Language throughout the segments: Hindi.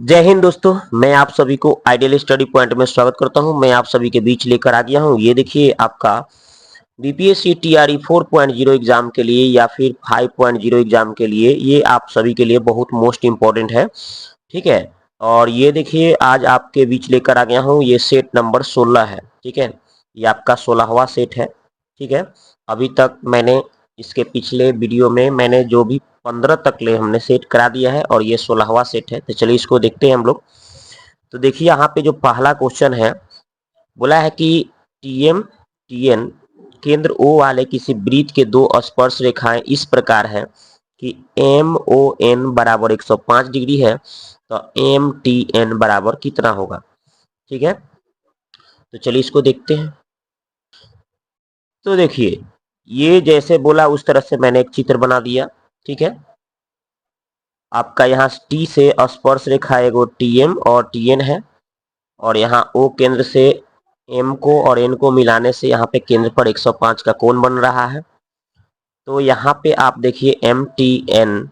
जय हिंद दोस्तों, मैं आप सभी को आइडियल स्टडी पॉइंट में स्वागत करता हूं। मैं आप सभी के बीच लेकर आ गया हूं। ये देखिए आपका बीपीएससी टीआरई 4.0 एग्जाम के लिए या फिर 5.0 एग्जाम के लिए ये आप सभी के लिए बहुत मोस्ट इंपॉर्टेंट है। ठीक है। और ये देखिए आज आपके बीच लेकर आ गया हूँ। ये सेट नंबर 16 है। ठीक है, ये आपका 16वां सेट है। ठीक है, अभी तक मैंने इसके पिछले वीडियो में मैंने जो भी 15 तक ले हमने सेट करा दिया है और ये 16वां सेट है। तो चलिए इसको देखते हैं हम लोग। तो देखिए यहाँ पे जो पहला क्वेश्चन है, बोला है कि टीएम टीएन केंद्र ओ वाले किसी वृत्त के दो स्पर्श रेखाएं इस प्रकार है कि एम ओ एन बराबर 105 डिग्री है, तो एम टी एन बराबर कितना होगा। ठीक है, तो चलिए इसको देखते हैं। तो देखिए ये जैसे बोला उस तरह से मैंने एक चित्र बना दिया। ठीक है, आपका यहाँ टी से स्पर्श रेखा एगो टीएम और टीएन है, और यहाँ ओ केंद्र से एम को और एन को मिलाने से यहाँ पे केंद्र पर 105 का कोण बन रहा है। तो यहाँ पे आप देखिए एम टी एन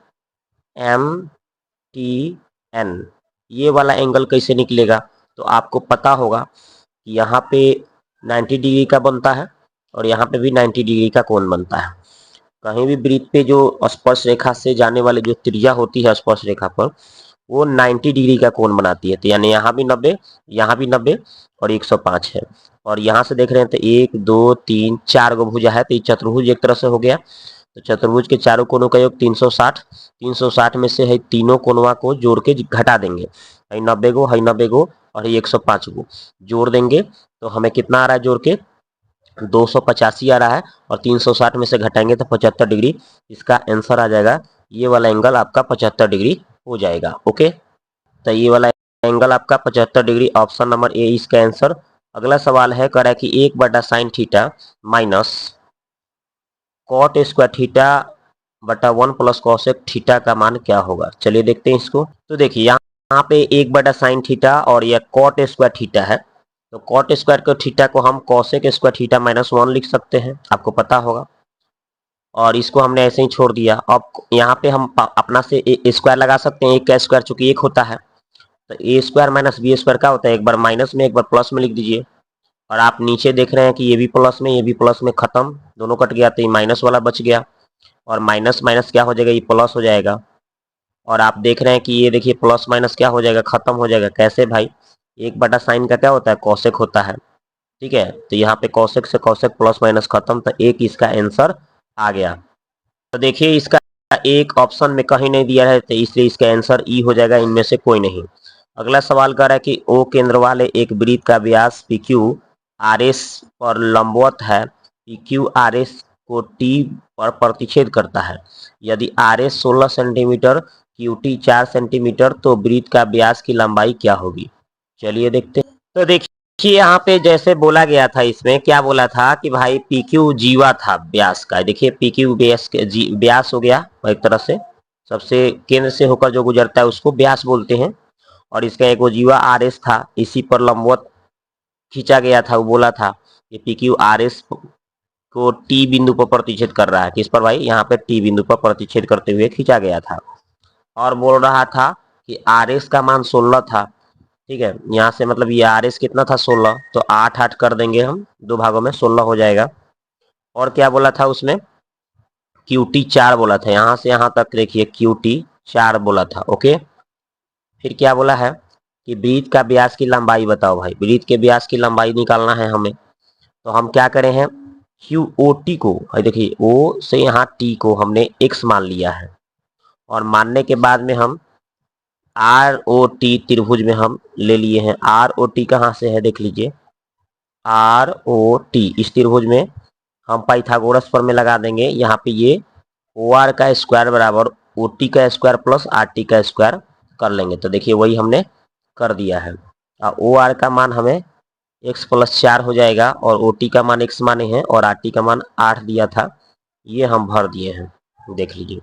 ये वाला एंगल कैसे निकलेगा। तो आपको पता होगा कि यहाँ पे 90 डिग्री का बनता है और यहाँ पे भी 90 डिग्री का कोण बनता है। कहीं भी वृत्त पे जो स्पर्श रेखा से जाने वाली जो त्रिज्या होती है स्पर्श रेखा पर, वो 90 डिग्री का कोण बनाती है। तो यानी यहाँ भी 90, यहाँ भी 90 और 105 है। और यहाँ से देख रहे हैं तो 1 2 3 4 गो भुजा है, तो ये चतुर्भुज एक तरह से हो गया। तो चतुर्भुज के चारों कोनों का योग 360, 360 में से है तीनों कोनवा को जोड़ के घटा देंगे। है 90 गो, है 90 गो और 105 गो जोड़ देंगे तो हमें कितना आ रहा है जोड़ के 285 आ रहा है। और 360 में से घटाएंगे तो 75 डिग्री इसका आंसर आ जाएगा। ये वाला एंगल आपका 75 डिग्री हो जाएगा। ओके, तो ये वाला एंगल आपका 75 डिग्री, ऑप्शन नंबर ए इसका आंसर। अगला सवाल है, कह रहा है कि 1/sin theta minus cot square theta बटा 1 प्लस कॉसेक थीटा का मान क्या होगा। चलिए देखते हैं इसको। तो देखिए यहाँ पे 1/sin थीटा और यह कॉट स्क्वायर थीटा है। तो कॉट स्क्वायर के थीटा को हम कॉसेक स्क्वायर थीटा माइनस 1 लिख सकते हैं, आपको पता होगा। और इसको हमने ऐसे ही छोड़ दिया। अब यहाँ पे हम अपना से स्क्वायर लगा सकते हैं। एक का स्क्वायर चूंकि एक होता है, तो ए स्क्वायर माइनस बी स्क्वायर का होता है, एक बार माइनस में एक बार प्लस में लिख दीजिए। और आप नीचे देख रहे हैं कि ये भी प्लस में ये भी प्लस में खत्म, दोनों कट गया, तो ये माइनस वाला बच गया। और माइनस माइनस क्या हो जाएगा, ये प्लस हो जाएगा। और आप देख रहे हैं कि ये देखिए प्लस माइनस क्या हो जाएगा, खत्म हो जाएगा। कैसे भाई, 1/sin का क्या होता है, कॉसेक होता है। ठीक है, तो यहाँ पे कॉसेक से कॉसेक प्लस माइनस खत्म, तो एक इसका आंसर आ गया। तो देखिए इसका एक ऑप्शन में कहीं नहीं दिया है, तो इसलिए इसका आंसर ई हो जाएगा, इनमें से कोई नहीं। अगला सवाल कर रहा है कि ओ केंद्र वाले एक वृत्त का व्यास पी क्यू आर एस पर लंबवत है, पी क्यू आर एस को टी पर प्रतिच्छेद करता है। यदि R S 16 centimetre, Q T 4 centimetre, तो वृत्त का व्यास की लंबाई क्या होगी। चलिए देखते हैं। तो देखिए यहाँ पे जैसे बोला गया था, इसमें क्या बोला था कि भाई पी क्यू जीवा था व्यास का। देखिए पी क्यू व्यास हो गया एक तरह से, सबसे केंद्र से होकर जो गुजरता है उसको व्यास बोलते हैं। और इसका एक वो जीवा आर एस था, इसी पर लंबवत खींचा गया था। वो बोला था कि पी क्यू आर एस को टी बिंदु पर प्रतिच्छेद कर रहा है। किस पर भाई, यहाँ पे टी बिंदु पर प्रतिच्छेद करते हुए खींचा गया था। और बोल रहा था कि आर एस का मान 16 था। ठीक है, यहाँ से मतलब ये आर एस कितना था 16, तो 8 कर देंगे हम, दो भागों में 16 हो जाएगा। और क्या बोला था उसमें, क्यू टी 4 बोला था। यहाँ से यहाँ तक देखिए क्यू टी 4 बोला था। ओके, फिर क्या बोला है कि वृत्त का व्यास की लंबाई बताओ। भाई वृत्त के व्यास की लंबाई निकालना है हमें, तो हम क्या करें हैं, क्यू ओ टी को, देखिए ओ से यहाँ टी को हमने एक्स मान लिया है। और मानने के बाद में हम आर ओ टी त्रिभुज में हम ले लिए हैं। आर ओ टी कहाँ से है देख लीजिए, आर ओ टी इस त्रिभुज में हम पाइथागोरस पर में लगा देंगे। यहाँ पे ये ओ आर का स्क्वायर बराबर ओ टी का स्क्वायर प्लस आर टी का स्क्वायर कर लेंगे। तो देखिए वही हमने कर दिया है। ओ आर का मान हमें x+4 हो जाएगा, और ओ टी का मान x माने हैं, और आर टी का मान 8 दिया था, ये हम भर दिए हैं, देख लीजिए।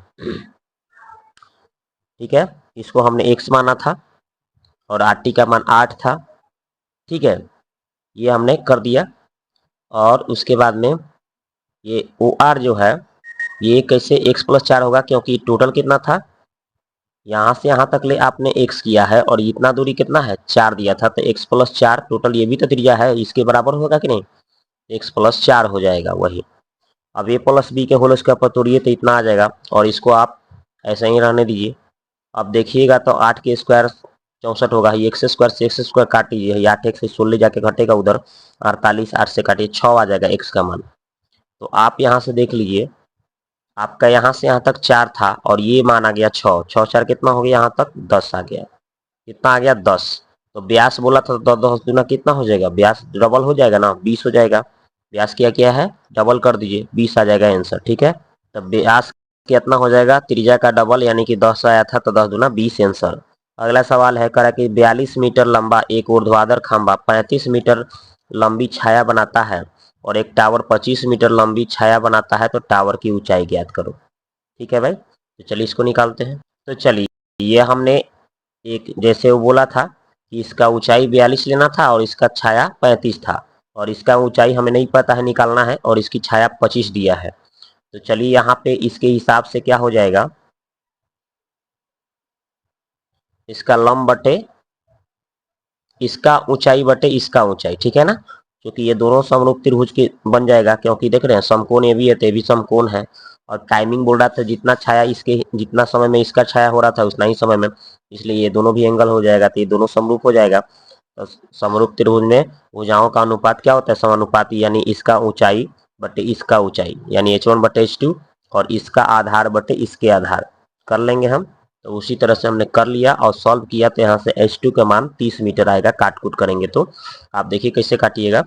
ठीक है, इसको हमने x माना था और आर टी का मान 8 था। ठीक है, ये हमने कर दिया। और उसके बाद में ये ओ आर जो है ये कैसे x+4 होगा, क्योंकि टोटल कितना था यहाँ से यहाँ तक ले आपने x किया है और इतना दूरी कितना है 4 दिया था, तो x प्लस 4 टोटल ये भी तो त्रिज्या है, इसके बराबर होगा कि नहीं, x प्लस 4 हो जाएगा वही। अब a प्लस बी के होल स्क्वायर पर तोड़िए तो इतना आ जाएगा और इसको आप ऐसे ही रहने दीजिए। अब देखिएगा तो 8 के स्क्वायर 64 होगा, एक्स स्क्वायर से एक्स स्क्वायर काट लीजिए, 8 एक से 16 जाके घटेगा उधर 48, 8 से काटिए 6 आ जाएगा x का मान। तो आप यहाँ से देख लीजिए, आपका यहाँ से यहाँ तक 4 था और ये मान आ गया 6, 6 4 कितना हो गया, यहाँ तक 10 आ गया, कितना आ गया 10। तो व्यास बोला था तो 10 दूना कितना हो जाएगा, व्यास डबल हो जाएगा ना, 20 हो जाएगा। व्यास क्या क्या है, डबल कर दीजिए, 20 आ जाएगा आंसर, ठीक है। तो व्यास कितना हो जाएगा, त्रिज्या का डबल यानी कि 10 आया था तो 10 दूना 20 आंसर। अगला सवाल है, करा कि 42 मीटर लंबा एक ऊर्ध्वाधर खंभा 35 मीटर लंबी छाया बनाता है और एक टावर 25 मीटर लंबी छाया बनाता है, तो टावर की ऊंचाई ज्ञात करो। ठीक है भाई, तो चलिए इसको निकालते हैं। तो चलिए, ये हमने एक जैसे वो बोला था कि इसका ऊंचाई 42 लेना था और इसका छाया 35 था, और इसका ऊंचाई हमें नहीं पता है, निकालना है, और इसकी छाया 25 दिया है। तो चलिए यहाँ पे इसके हिसाब से क्या हो जाएगा, इसका लंब बटे इसका ऊंचाई बटे इसका ऊंचाई, ठीक है ना, क्योंकि ये दोनों समरूप त्रिभुज के बन जाएगा, क्योंकि देख रहे हैं समकोण ये भी है तो ये भी समकोण है। और टाइमिंग बोल रहा था जितना छाया इसके जितना समय में इसका छाया हो रहा था उतना ही समय में, इसलिए ये दोनों भी एंगल हो जाएगा, तो ये दोनों समरूप हो जाएगा। तो समरूप त्रिभुज में भुजाओं का अनुपात क्या होता है, समानुपाती, यानी इसका ऊंचाई बटे इसका ऊंचाई, यानी h1 बटे h2, और इसका आधार बटे इसके आधार कर लेंगे हम। तो उसी तरह से हमने कर लिया और सॉल्व किया, तो यहाँ से h2 का मान 30 मीटर आएगा, काट कूट करेंगे तो आप देखिए कैसे काटिएगा,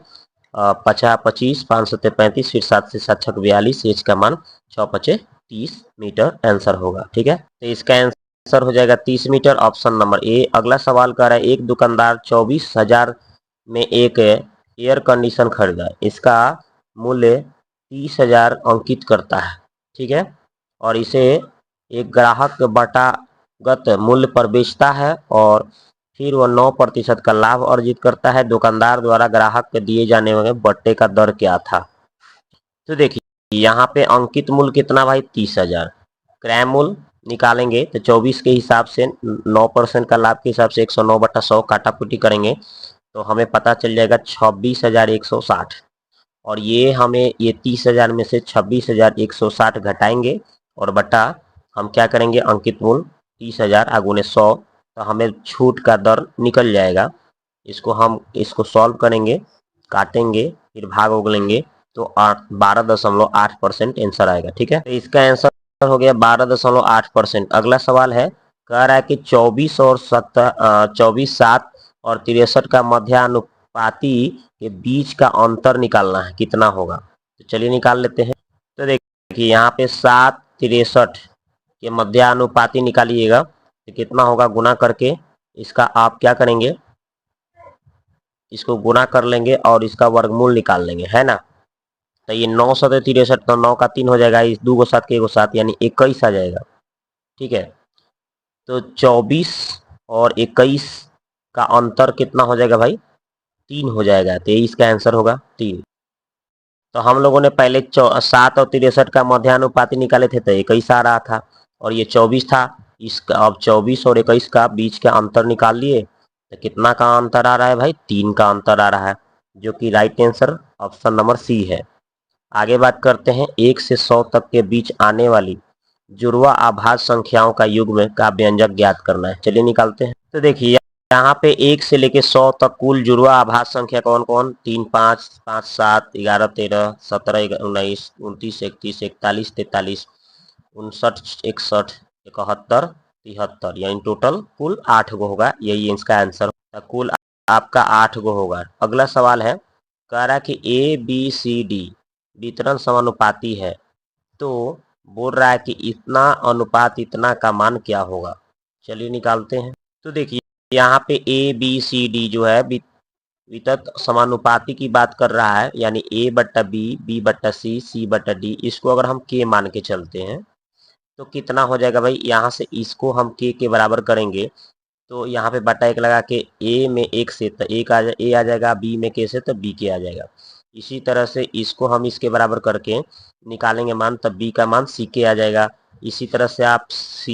50 25 5 7 35, फिर 7 से 7 6 42, h का मान 6 5 30 मीटर आंसर होगा। ठीक है, तो इसका आंसर हो जाएगा 30 मीटर, ऑप्शन नंबर ए। अगला सवाल कर रहा है, एक दुकानदार 24,000 में एक एयर कंडीशन खरीदा, इसका मूल्य 30,000 अंकित करता है, ठीक है, और इसे एक ग्राहक बटागत मूल्य पर बेचता है और फिर वह 9% का लाभ अर्जित करता है। दुकानदार द्वारा ग्राहक को दिए जाने वाले बट्टे का दर क्या था। तो देखिए यहाँ पे अंकित मूल्य कितना भाई, 30,000, क्रय मूल्य निकालेंगे तो 24 के हिसाब से 9% का लाभ के हिसाब से 109/100 काटाकुटी करेंगे तो हमें पता चल जाएगा 26,160, और ये हमें ये 30,000 में से 26,160 घटाएंगे और बटा हम क्या करेंगे, अंकित मूल्य 30,000 आगुने 100, तो हमें छूट का दर निकल जाएगा। इसको सॉल्व करेंगे, काटेंगे, फिर भाग उगलेंगे तो 12.8% आंसर आएगा। ठीक है, तो इसका आंसर हो गया 12.8%। अगला सवाल है, कह रहा है कि 24 और 24 7 और 63 का मध्यानुपाती के बीच का अंतर निकालना है, कितना होगा। तो चलिए निकाल लेते हैं। तो देखिए यहाँ पे 7 63 के मध्यानुपाती निकालिएगा तो कितना होगा, गुना करके इसका आप क्या करेंगे, इसको गुना कर लेंगे और इसका वर्गमूल निकाल लेंगे, है ना। तो ये 9 7 63, तो 9 का 3 हो जाएगा, इस 2 को 7 के 1 7 यानी 21 आ जाएगा। ठीक है, तो 24 और 21 का अंतर कितना हो जाएगा भाई, 3 हो जाएगा, तो ये इसका आंसर होगा 3। तो हम लोगों ने पहले 7 और 63 का मध्यानुपाती निकाले थे तो 21 आ रहा था और ये 24 था, इसका अब 24 और 21 का बीच का अंतर निकाल लिए तो कितना का अंतर आ रहा है भाई, 3 का अंतर आ रहा है, जो कि right answer option number C है। आगे बात करते हैं, 1 से 100 तक के बीच आने वाली जुड़वा आभाज्य संख्याओं का युग्म का व्यंजक ज्ञात करना है। चलिए निकालते हैं। तो देखिए यहाँ पे 1 से लेके 100 तक कुल जुड़वा आभाज्य संख्या कौन कौन, 3 5 5 7 11 13 17 19 29 31 41 43 59 61 71 73, यानी टोटल कुल 8 गो होगा, यही इसका आंसर, कुल आपका 8 गो होगा। अगला सवाल है, कह रहा है कि ABCD वितरण समानुपाती है, तो बोल रहा है कि इतना अनुपात इतना का मान क्या होगा। चलिए निकालते हैं। तो देखिए यहाँ पे ABCD जो है वितत समानुपाती की बात कर रहा है, यानी A/B B/C C/D, इसको अगर हम K मान के चलते हैं तो कितना हो जाएगा भाई, यहाँ से इसको हम K के बराबर करेंगे तो यहाँ पे बटा 1 लगा के A में 1 से तो A आ जाएगा, B में K से तो B K आ जाएगा। इसी तरह से इसको हम इसके बराबर करके निकालेंगे मान, तब B का मान C K आ जाएगा। इसी तरह से आप C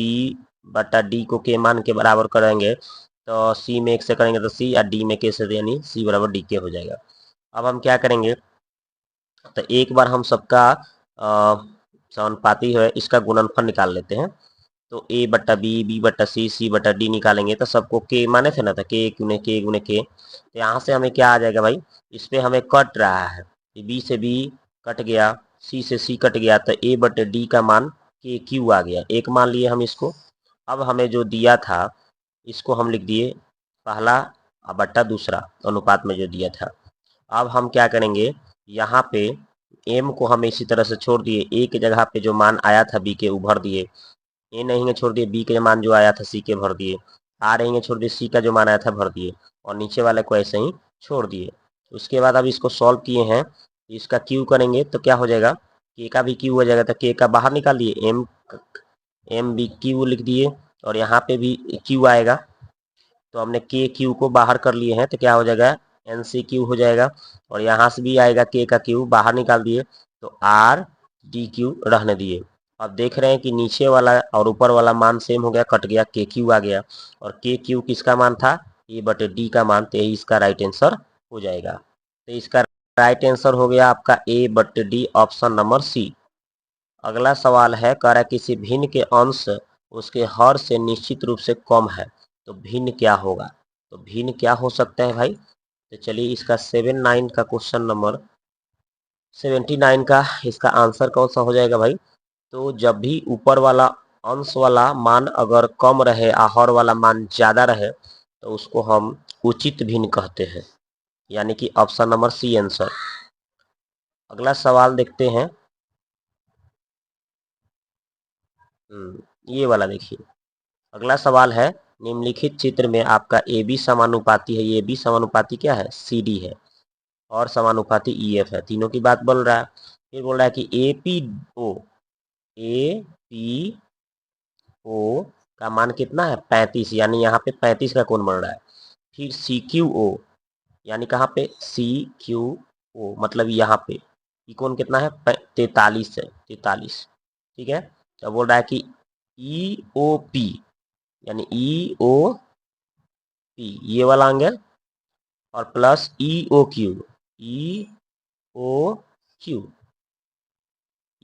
बटा डी को के मान के बराबर करेंगे तो सी में 1 से करेंगे तो सी, और डी में के से, यानी सी बराबर डी के हो जाएगा। अब हम क्या करेंगे, तो एक बार हम सबका समानुपाती है इसका गुणनफल निकाल लेते हैं। तो ए बट्टा बी, बी बट्टा सी, सी बट्टा डी निकालेंगे तो सबको के माने थे ना, था के गुने के। तो यहाँ से हमें क्या आ जाएगा भाई, इस पे हमें कट रहा है, बी से बी कट गया, सी से सी कट गया, तो ए बट्टे डी का मान के क्यू आ गया, एक मान लिए हम इसको। अब हमें जो दिया था इसको हम लिख दिए पहला बट्टा दूसरा अनुपात में जो दिया था। अब हम क्या करेंगे, यहाँ पे एम को हम इसी तरह से छोड़ दिए, ए की जगह पे जो मान आया था बी के वो भर दिए, ए नहीं छोड़ दिए, बी के मान जो आया था सी के भर दिए, आ रहेंगे छोड़ दिए, सी का जो मान आया था भर दिए, और नीचे वाले को ऐसे ही छोड़ दिए। उसके बाद अब इसको सॉल्व किए हैं, इसका क्यू करेंगे तो क्या हो जाएगा, के का भी क्यू हो जाएगा, तो के का बाहर निकाल दिए, एम बी क्यू लिख दिए, और यहाँ पे भी क्यू आएगा, तो हमने के क्यू को बाहर कर लिए हैं, तो क्या हो जाएगा, एन सी क्यू हो जाएगा, और यहाँ से भी आएगा के का क्यू बाहर निकाल दिए, तो आर डी क्यू रहने दिए। अब देख रहे हैं कि नीचे वाला और ऊपर वाला मान सेम हो गया, कट गया, के क्यू आ गया, और के क्यू किसका मान था, ए बटे डी का मान, तो यही इसका राइट आंसर हो जाएगा। तो इसका राइट आंसर हो गया आपका ए बटे डी, ऑप्शन नंबर सी। अगला सवाल है, कह रहा है किसी भिन्न के अंश उसके हर से निश्चित रूप से कम है, तो भिन्न क्या होगा। तो भिन्न क्या हो सकता है भाई, तो चलिए इसका 79 का क्वेश्चन नंबर 79 का इसका आंसर कौन सा हो जाएगा भाई। तो जब भी ऊपर वाला अंश वाला मान अगर कम रहे और हर वाला मान ज्यादा रहे तो उसको हम उचित भिन्न कहते हैं, यानी कि ऑप्शन नंबर सी आंसर। अगला सवाल देखते हैं, ये वाला देखिए। अगला सवाल है, निम्नलिखित चित्र में आपका ए बी समानुपाती है, ये बी समानुपाती क्या है, सी डी है, और समानुपाती ई एफ है, तीनों की बात बोल रहा है। फिर बोल रहा है कि ए पी ओ का मान कितना है, 35, यानी यहाँ पे 35 का कोण बन रहा है। फिर सी क्यू ओ, यानी कहाँ पे, सी क्यू ओ मतलब यहाँ पे ये कोण कितना है, 43 है, 43, ठीक है। तो बोल रहा है कि ई ओ पी, यानी ई ओ पी ये वाला एंगल, और प्लस ई ओ क्यू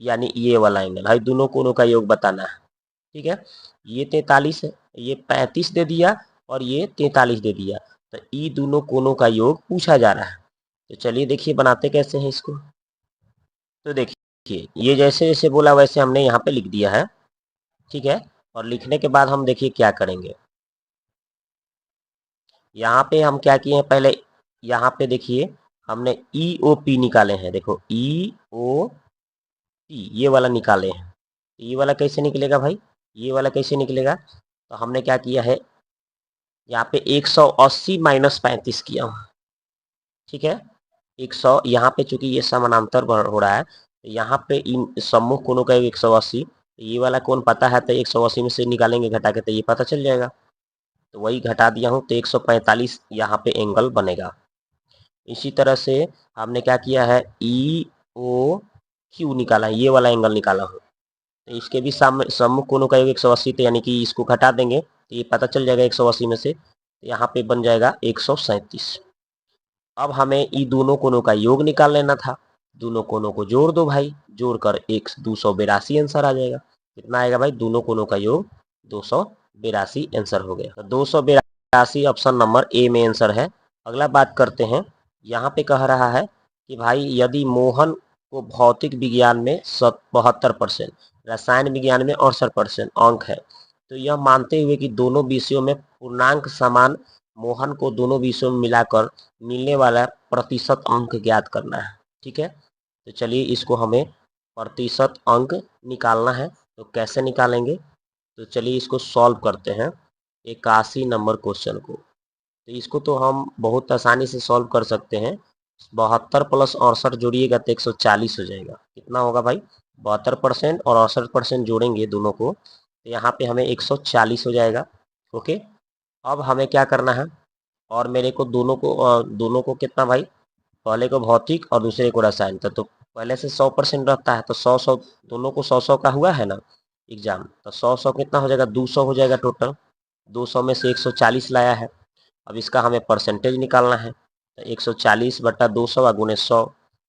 यानी ये वाला एंगल है, दोनों कोणों का योग बताना है, ठीक है। ये 43 है, ये 35 दे दिया, और ये 43 दे दिया, तो ये दोनों कोणों का योग पूछा जा रहा है। तो चलिए देखिए बनाते कैसे हैं इसको। तो देखिए ये जैसे जैसे बोला वैसे हमने यहाँ पे लिख दिया है, ठीक है। और लिखने के बाद हम देखिए क्या करेंगे, यहाँ पे हम क्या किए हैं, पहले यहाँ पे देखिए हमने ई ओ पी निकाले हैं, देखो ई ओ पी ये वाला निकाले हैं। ये वाला कैसे निकलेगा भाई, ये वाला कैसे निकलेगा, तो हमने क्या किया है, यहाँ पे 180 माइनस 35 किया हूँ, ठीक है। 100 यहाँ पे चूंकि ये समानांतर हो रहा है, तो यहाँ पे इन सम्मुख कोणों का 180, ये वाला कोण पता है तो 180 में से निकालेंगे घटा के, तो ये पता चल जाएगा, तो वही घटा दिया हूँ, तो 145 यहाँ पे एंगल बनेगा। इसी तरह से हमने क्या किया है, ई ओ क्यू निकाला है, ये वाला एंगल निकाला हूँ, तो इसके भी सम्मुख कोणों का योग 180, तो यानी कि इसको घटा देंगे तो ये पता चल जाएगा 180 में से, तो यहाँ पे बन जाएगा 137। अब हमें इन दोनों कोणों का योग निकाल लेना था, दोनों कोणों को जोड़ दो भाई, जोड़कर 282 आंसर आ जाएगा। कितना आएगा भाई, दोनों कोणों का योग 282 आंसर हो गया। तो 282 ऑप्शन नंबर ए में आंसर है। अगला बात करते हैं, यहाँ पे कह रहा है कि भाई यदि मोहन को भौतिक विज्ञान में 72%, रसायन विज्ञान में 68% अंक है, तो यह मानते हुए कि दोनों विषयों में पूर्णांक समान, मोहन को दोनों विषयों में मिलाकर मिलने वाला प्रतिशत अंक ज्ञात करना है, ठीक है। तो चलिए इसको हमें प्रतिशत अंक निकालना है, तो कैसे निकालेंगे, तो चलिए इसको सॉल्व करते हैं 81 नंबर क्वेश्चन को। तो इसको तो हम बहुत आसानी से सॉल्व कर सकते हैं, 72 प्लस 68 जोड़िएगा तो 140 हो जाएगा। कितना होगा भाई, 72% और 68% जोड़ेंगे दोनों को, तो यहाँ पे हमें 140 हो जाएगा। ओके, अब हमें क्या करना है, और मेरे को दोनों को कितना भाई, पहले को भौतिक और दूसरे को रसायन, तो पहले से 100% रहता है, तो 100 दोनों को 100 का हुआ है ना, एग्जाम, तो 100 कितना हो जाएगा, 200 हो जाएगा टोटल। 200 में से 140 लाया है। अब इसका हमें परसेंटेज निकालना है, तो 140 बटा 200 व गुणे 100,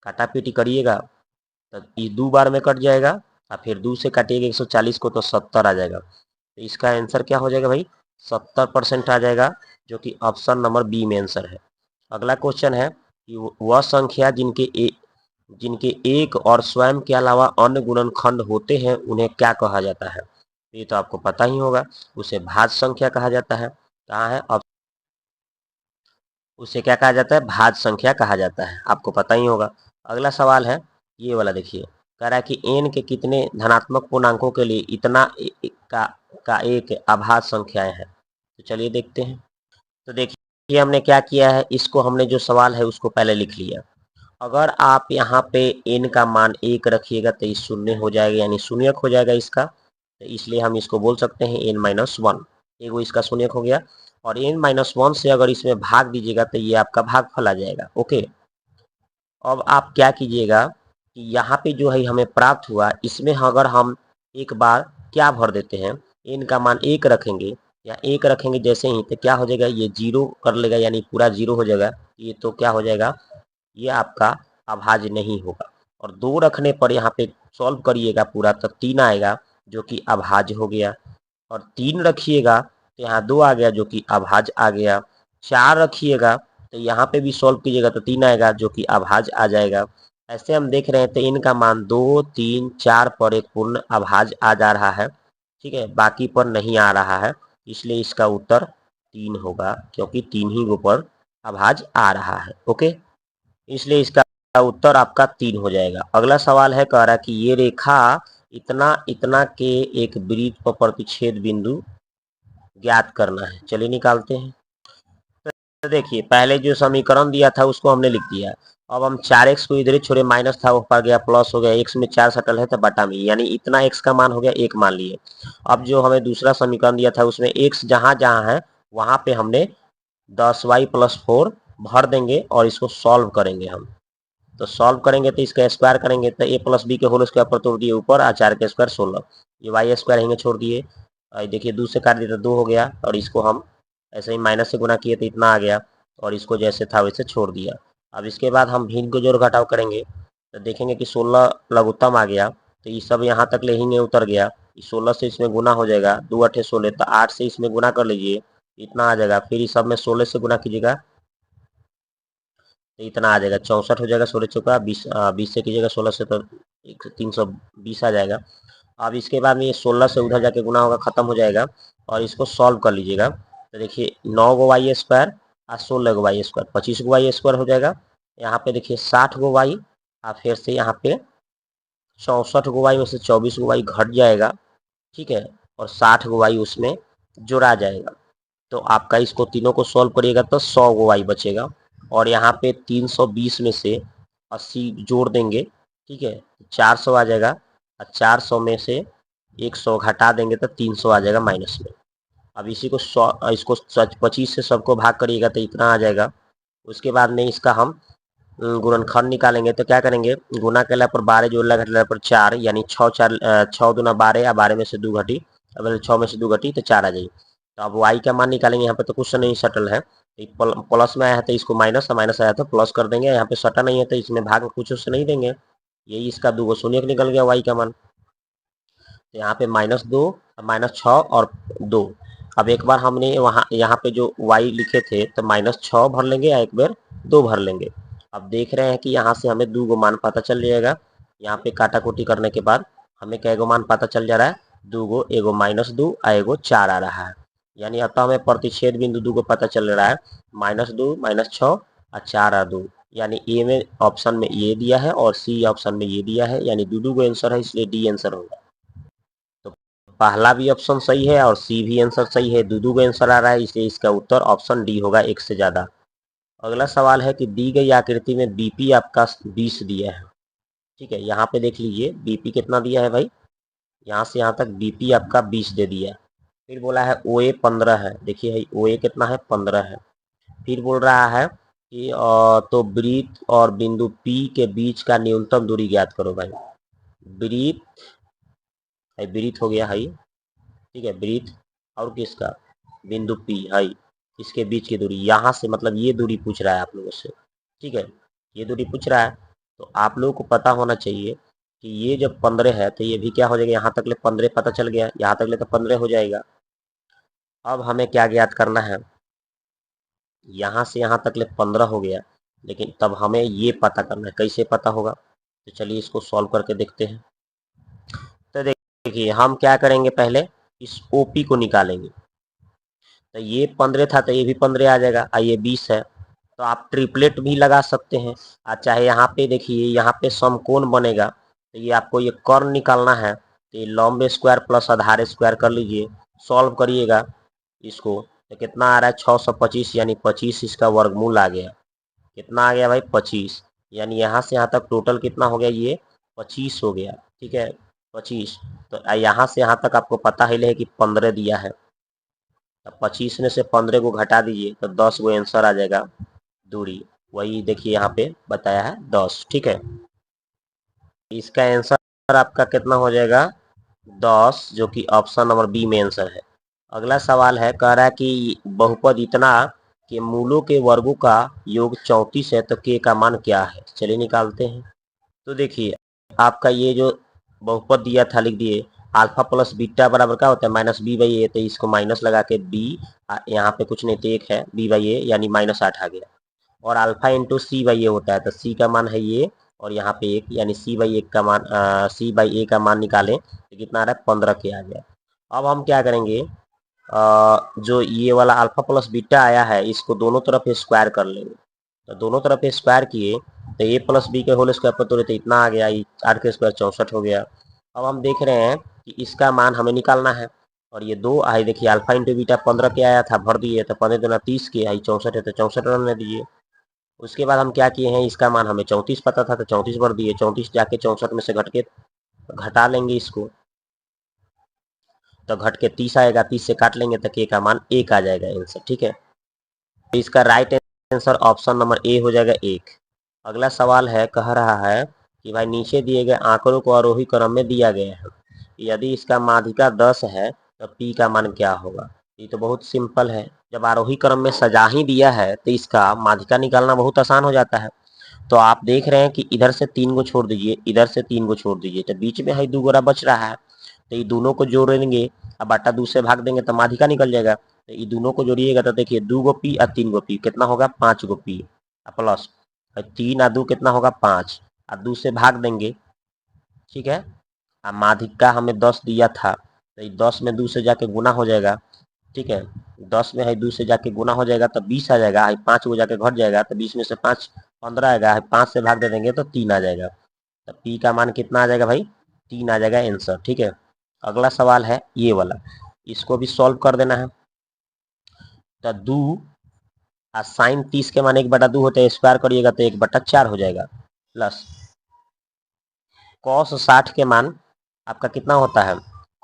काटा पीटी करिएगा तो ये 2 बार में कट जाएगा और फिर 2 से काटिएगा 140 को तो 70 आ जाएगा। तो इसका आंसर क्या हो जाएगा भाई, 70% आ जाएगा, जो कि ऑप्शन नंबर बी में आंसर है। अगला क्वेश्चन है कि वह संख्या जिनके एक और स्वयं के अलावा अन्य गुणनखंड होते हैं उन्हें क्या कहा जाता है। ये तो आपको पता ही होगा, उसे भाज्य संख्या कहा जाता है। कहाँ है, उसे क्या कहा जाता है, भाज्य संख्या कहा जाता है, आपको पता ही होगा। अगला सवाल है ये वाला, देखिए कह रहा है कि n के कितने धनात्मक पूर्णांकों के लिए इतना का एक अभाज्य संख्याएं हैं। तो चलिए देखते हैं। तो देखिए हमने क्या किया है, इसको हमने जो सवाल है उसको पहले लिख लिया। अगर आप यहाँ पे n का मान 1 रखिएगा तो ये शून्य हो जाएगा, यानी शून्यक हो जाएगा इसका, तो इसलिए हम इसको बोल सकते हैं n-1, एगो इसका शून्यक हो गया। और n-1 से अगर इसमें भाग दीजिएगा तो ये आपका भागफल आ जाएगा। ओके, अब आप क्या कीजिएगा कि यहाँ पे जो है हमें प्राप्त हुआ, इसमें अगर हम एक बार क्या भर देते हैं, n का मान 1 रखेंगे या 1 रखेंगे जैसे ही, तो क्या हो जाएगा, ये 0 कर लेगा, यानी पूरा 0 हो जाएगा। ये तो क्या हो जाएगा, ये आपका अभाज्य नहीं होगा। और 2 रखने पर यहाँ पे सॉल्व करिएगा पूरा तो 3 आएगा, जो कि अभाज्य हो गया। और 3 रखिएगा तो यहाँ 2 आ गया, जो कि अभाज्य आ गया। 4 रखिएगा तो यहाँ पे भी सॉल्व कीजिएगा तो 3 आएगा, जो कि अभाज्य आ जाएगा। ऐसे हम देख रहे हैं तो इनका मान 2, 3, 4 पर एक पूर्ण अभाज्य आ जा रहा है, ठीक है, बाकी पर नहीं आ रहा है, इसलिए इसका उत्तर 3 होगा, क्योंकि 3 ही गो पर अभाज्य आ रहा है। ओके, इसलिए इसका उत्तर आपका 3 हो जाएगा। अगला सवाल है, कह रहा है कि ये रेखा इतना इतना के एक वृत्त पर प्रतिच्छेद बिंदु ज्ञात करना है। चलिए निकालते हैं। तो देखिए पहले जो समीकरण दिया था उसको हमने लिख दिया। अब हम 4x को इधर ही छोड़े, माइनस था ऊपर गया प्लस हो गया, x में 4 सटल है तो बटा में, यानी इतना x का मान हो गया 1 मान लिए। अब जो हमें दूसरा समीकरण दिया था उसमें x जहां जहां है वहां पे हमने 10y + 4 भर देंगे और इसको सॉल्व करेंगे हम। तो सॉल्व करेंगे तो इसका स्क्वायर करेंगे तो a + b के होल स्क्वायर पर तोड़ दिए ऊपर, 4 के स्क्वायर 16, ये वाई स्क्वायर यहीं छोड़ दिए। देखिए 2 से काट दिए तो 2 हो गया, और इसको हम ऐसे ही माइनस से गुना किए तो इतना आ गया, और इसको जैसे था वैसे छोड़ दिया। अब इसके बाद हम भिन्न को जोड़ घटाव करेंगे तो देखेंगे कि 16 लघुत्तम आ गया, तो ये सब यहाँ तक ले ही नहीं उतर गया। 16 से इसमें गुना हो जाएगा, 2 8 16, तो 8 से इसमें गुना कर लीजिए, इतना आ जाएगा। फिर इस सब में 16 से गुना कीजिएगा तो इतना आ जाएगा, 64 हो जाएगा। 16 चौका 20, 20 से कीजिएगा 16 से तो 320 आ जाएगा। अब इसके बाद में ये 16 से उधर जाके गुना होगा, खत्म हो जाएगा, और इसको सॉल्व कर लीजिएगा तो देखिए 9 गो वाई स्क्वायर और 16 go why square, 25 go why square हो जाएगा। यहाँ पे देखिए 60 गो वाई, और फिर से यहाँ पे 64 गो वाई में से 24 गो वाई घट जाएगा, ठीक है, और 60 गो वाई उसमें जोड़ा जाएगा। तो आपका इसको तीनों को सॉल्व करिएगा तो 100 गो वाई बचेगा, और यहाँ पे 320 में से 80 जोड़ देंगे, ठीक है, 400 आ जाएगा, और 400 में से 100 घटा देंगे तो 300 आ जाएगा माइनस में। अब इसी को 100, इसको 25 से सबको भाग करिएगा तो इतना आ जाएगा। उसके बाद में इसका हम गुणनखंड निकालेंगे तो क्या करेंगे, गुना करने पर 12 जोड़ला घटला पर 4, यानी 6 दूना 12, या 12 में से 2 घटी, अब 6 में से 2 घटी तो 4 आ जाएगी। तो अब y का मान निकालेंगे, यहाँ पे तो कुछ नहीं सटल है, प्लस में आया है तो इसको माइनस, माइनस आया तो प्लस कर देंगे, यहाँ पे सटा नहीं है तो इसमें भाग कुछ उससे नहीं देंगे, यही इसका 2 शून्य निकल गया y का मान। तो यहाँ पे -2, -6 और 2। अब एक बार हमने वहाँ यहाँ पे जो y लिखे थे तो -6 भर लेंगे या एक बार 2 भर लेंगे। अब देख रहे हैं कि यहाँ से हमें 2 गो मान पता चल जाएगा। यहाँ पे काटा कुटी करने के बाद हमें कै गो मान पता चल जा रहा है, 2 गो, एगो -2 और एगो 4 आ रहा है, यानी अतः हमें प्रतिच्छेद बिंदु 2 गो पता चल रहा है, -2, -6 और 4 और 2, यानी ए में ऑप्शन में ये दिया है और सी ऑप्शन में ये दिया है, यानी 2 गो आंसर है, इसलिए डी आंसर होगा। तो पहला भी ऑप्शन सही है और सी भी आंसर सही है, 2 गो आंसर आ रहा है, इसलिए इसका उत्तर ऑप्शन डी होगा, एक से ज्यादा। अगला सवाल है कि दी गई आकृति में बीपी आपका 20 दिया है, ठीक है, यहाँ पे देख लीजिए बीपी कितना दिया है भाई, यहाँ से यहाँ तक बीपी आपका 20 दे दिया। फिर बोला है ओ ए 15 है, देखिए भाई ओ ए कितना है, 15 है। फिर बोल रहा है कि तो वृत्त और बिंदु पी के बीच का न्यूनतम दूरी ज्ञात करो भाई। वृत्त ब्रीथ हो गया हाई, ठीक है, ब्रीथ और किसका बिंदु P हाई, इसके बीच की दूरी, यहाँ से मतलब ये दूरी पूछ रहा है आप लोगों से, ठीक है, ये दूरी पूछ रहा है। तो आप लोगों को पता होना चाहिए कि ये जब 15 है तो ये भी क्या हो जाएगा, यहाँ तक ले 15 पता चल गया, यहाँ तक ले तो 15 हो जाएगा। अब हमें क्या ज्ञात करना है, यहाँ से यहाँ तक ले 15 हो गया, लेकिन तब हमें ये पता करना है, कैसे पता होगा, तो चलिए इसको सॉल्व करके देखते हैं। तो देखिए हम क्या करेंगे, पहले इस OP को निकालेंगे। तो ये 15 था तो ये भी 15 आ जाएगा, ये 20 है, तो आप ट्रिपलेट भी लगा सकते हैं। चाहे यहाँ पे देखिए, यहाँ पे समकोण बनेगा, तो ये आपको ये कर्ण निकालना है, तो ये लंब स्क्वायर प्लस आधार स्क्वायर कर लीजिए, सॉल्व करिएगा इसको, तो कितना आ रहा है 625, यानी 25 इसका वर्गमूल आ गया। कितना आ गया भाई 25, यानी यहाँ से यहाँ तक टोटल कितना हो गया, ये 25 हो गया, ठीक है 25। तो यहाँ से यहाँ तक आपको पता है कि 15 दिया है, तो 25 में से 15 को घटा दीजिए तो 10 वो आंसर आ जाएगा दूरी, वही देखिए यहाँ पे बताया है 10, ठीक है। इसका आंसर आपका कितना हो जाएगा 10, जो कि ऑप्शन नंबर बी में आंसर है। अगला सवाल है, कह रहा है कि बहुपद इतना के मूलों के वर्गों का योग 34 है, तो के का मान क्या है, चलिए निकालते हैं। तो देखिए आपका ये जो बहुपद दिया था, लिख दिए अल्फा प्लस बीटा बराबर क्या होता है -b/a, तो इसको माइनस लगा के b, यहाँ पे कुछ नहीं तो एक है b/a, यानी -8 आ गया। और अल्फा इंटू c/a होता है, तो c का मान है ये, और यहाँ पे एक, यानी c/1 का मान c/a का मान निकालें तो कितना आ रहा है 15 के आ गया। अब हम क्या करेंगे, जो ये वाला अल्फा प्लस बीटा आया है इसको दोनों तरफ स्क्वायर कर लेंगे। तो दोनों तरफ स्क्वायर किए तो a प्लस बी के होल स्क्वायर पर तो इतना आ गया, 8 के स्क्वायर 64 हो गया। अब हम देख रहे हैं कि इसका मान हमें निकालना है, और ये 2 आए, देखिए अल्फा इंटू बीटा 15 के आया था, भर दिए, तो 15 दूना 30 के आई 64 है, तो 64 रहने दीजिए। उसके बाद हम क्या किए हैं, इसका मान हमें 34 पता था तो 34 भर दिए, 34 जाके 64 में से घटा लेंगे इसको, तो घट के 30 आएगा, 30 से काट लेंगे तो के का मान 1 आ जाएगा आंसर, ठीक है। तो इसका राइट आंसर ऑप्शन नंबर ए हो जाएगा 1। अगला सवाल है, कह रहा है कि भाई नीचे दिए गए आंकड़ों को आरोही क्रम में दिया गया है, यदि इसका माध्यिका 10 है तो पी का मान क्या होगा। ये तो बहुत सिंपल है, जब आरोही क्रम में सजा ही दिया है तो इसका माध्यिका निकालना बहुत आसान हो जाता है। तो आप देख रहे हैं कि इधर से 3 को छोड़ दीजिए, इधर से 3 को छोड़ दीजिए, तो बीच में है 2 गोरा बच रहा है, तो ये दोनों को जोड़ेंगे, अब बटा 2 से भाग देंगे तो माध्यिका निकल जाएगा। तो ये दोनों को जोड़िएगा तो देखिए 2 गो पी और 3 गो पी कितना होगा 5 गो पी, प्लस 3 और 2 कितना होगा 5, और 2 से भाग देंगे, ठीक है। अब माध्यिका हमें 10 दिया था, तो 10 में 2 से जाके गुना हो जाएगा, ठीक है, 10 में है 2 से जाके गुना हो जाएगा तो 20 आ जाएगा, 5 को जाके घट जाएगा तो 20 में से 5 15 आएगा, 5 से भाग दे देंगे तो 3 आ जाएगा, तो पी का मान कितना आ जाएगा भाई 3 आ जाएगा आंसर, ठीक है। अगला सवाल है ये वाला, इसको भी सॉल्व कर देना है। तो 2 साइन 30 के मान 1/2 होता है, स्क्वायर करिएगा तो 1/4 हो जाएगा, प्लस कॉस 60 के मान आपका कितना होता है,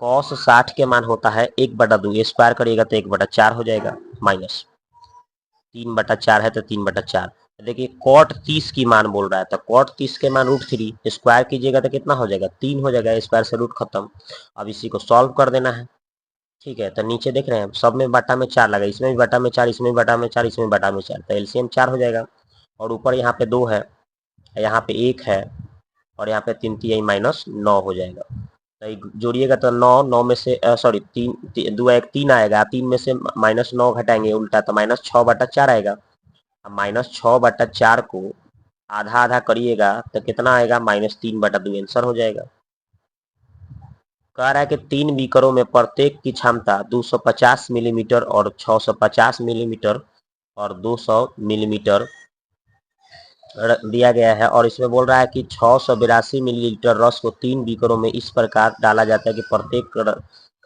कॉस 60 के मान होता है 1/2, स्क्वायर करिएगा तो 1/4 हो जाएगा, माइनस 3/4 है तो 3/4। देखिए कॉट 30 की मान बोल रहा है, तो कॉट 30 के मान √3, स्क्वायर कीजिएगा तो कितना हो जाएगा 3 हो जाएगा, स्क्वायर से रूट खत्म। अब इसी को सॉल्व कर देना है, ठीक है। तो नीचे देख रहे हैं सब में बटा में 4 लगा, इसमें भी बटा में 4, इसमें भी बटा में 4, इसमें बटा में 4, तो एलसीएम 4 हो जाएगा। और ऊपर यहाँ पे 2 है, यहाँ पे 1 है, और यहाँ पे 3 3 -9 हो जाएगा। तो जोड़िएगा तो 9 में से सॉरी 3 2 1 3 आएगा, 3 में से -9 घटाएंगे उल्टा तो -6/4 आएगा। अब -6/4 को आधा आधा करिएगा तो कितना आएगा -3/2 आंसर हो जाएगा। कह रहा है कि 3 बीकरों में प्रत्येक की क्षमता 250 मिलीमीटर और 650 मिलीमीटर और 200 मिलीमीटर दिया गया है, और इसमें बोल रहा है कि 682 मिलीलीटर रस को 3 बीकरों में इस प्रकार डाला जाता है कि प्रत्येक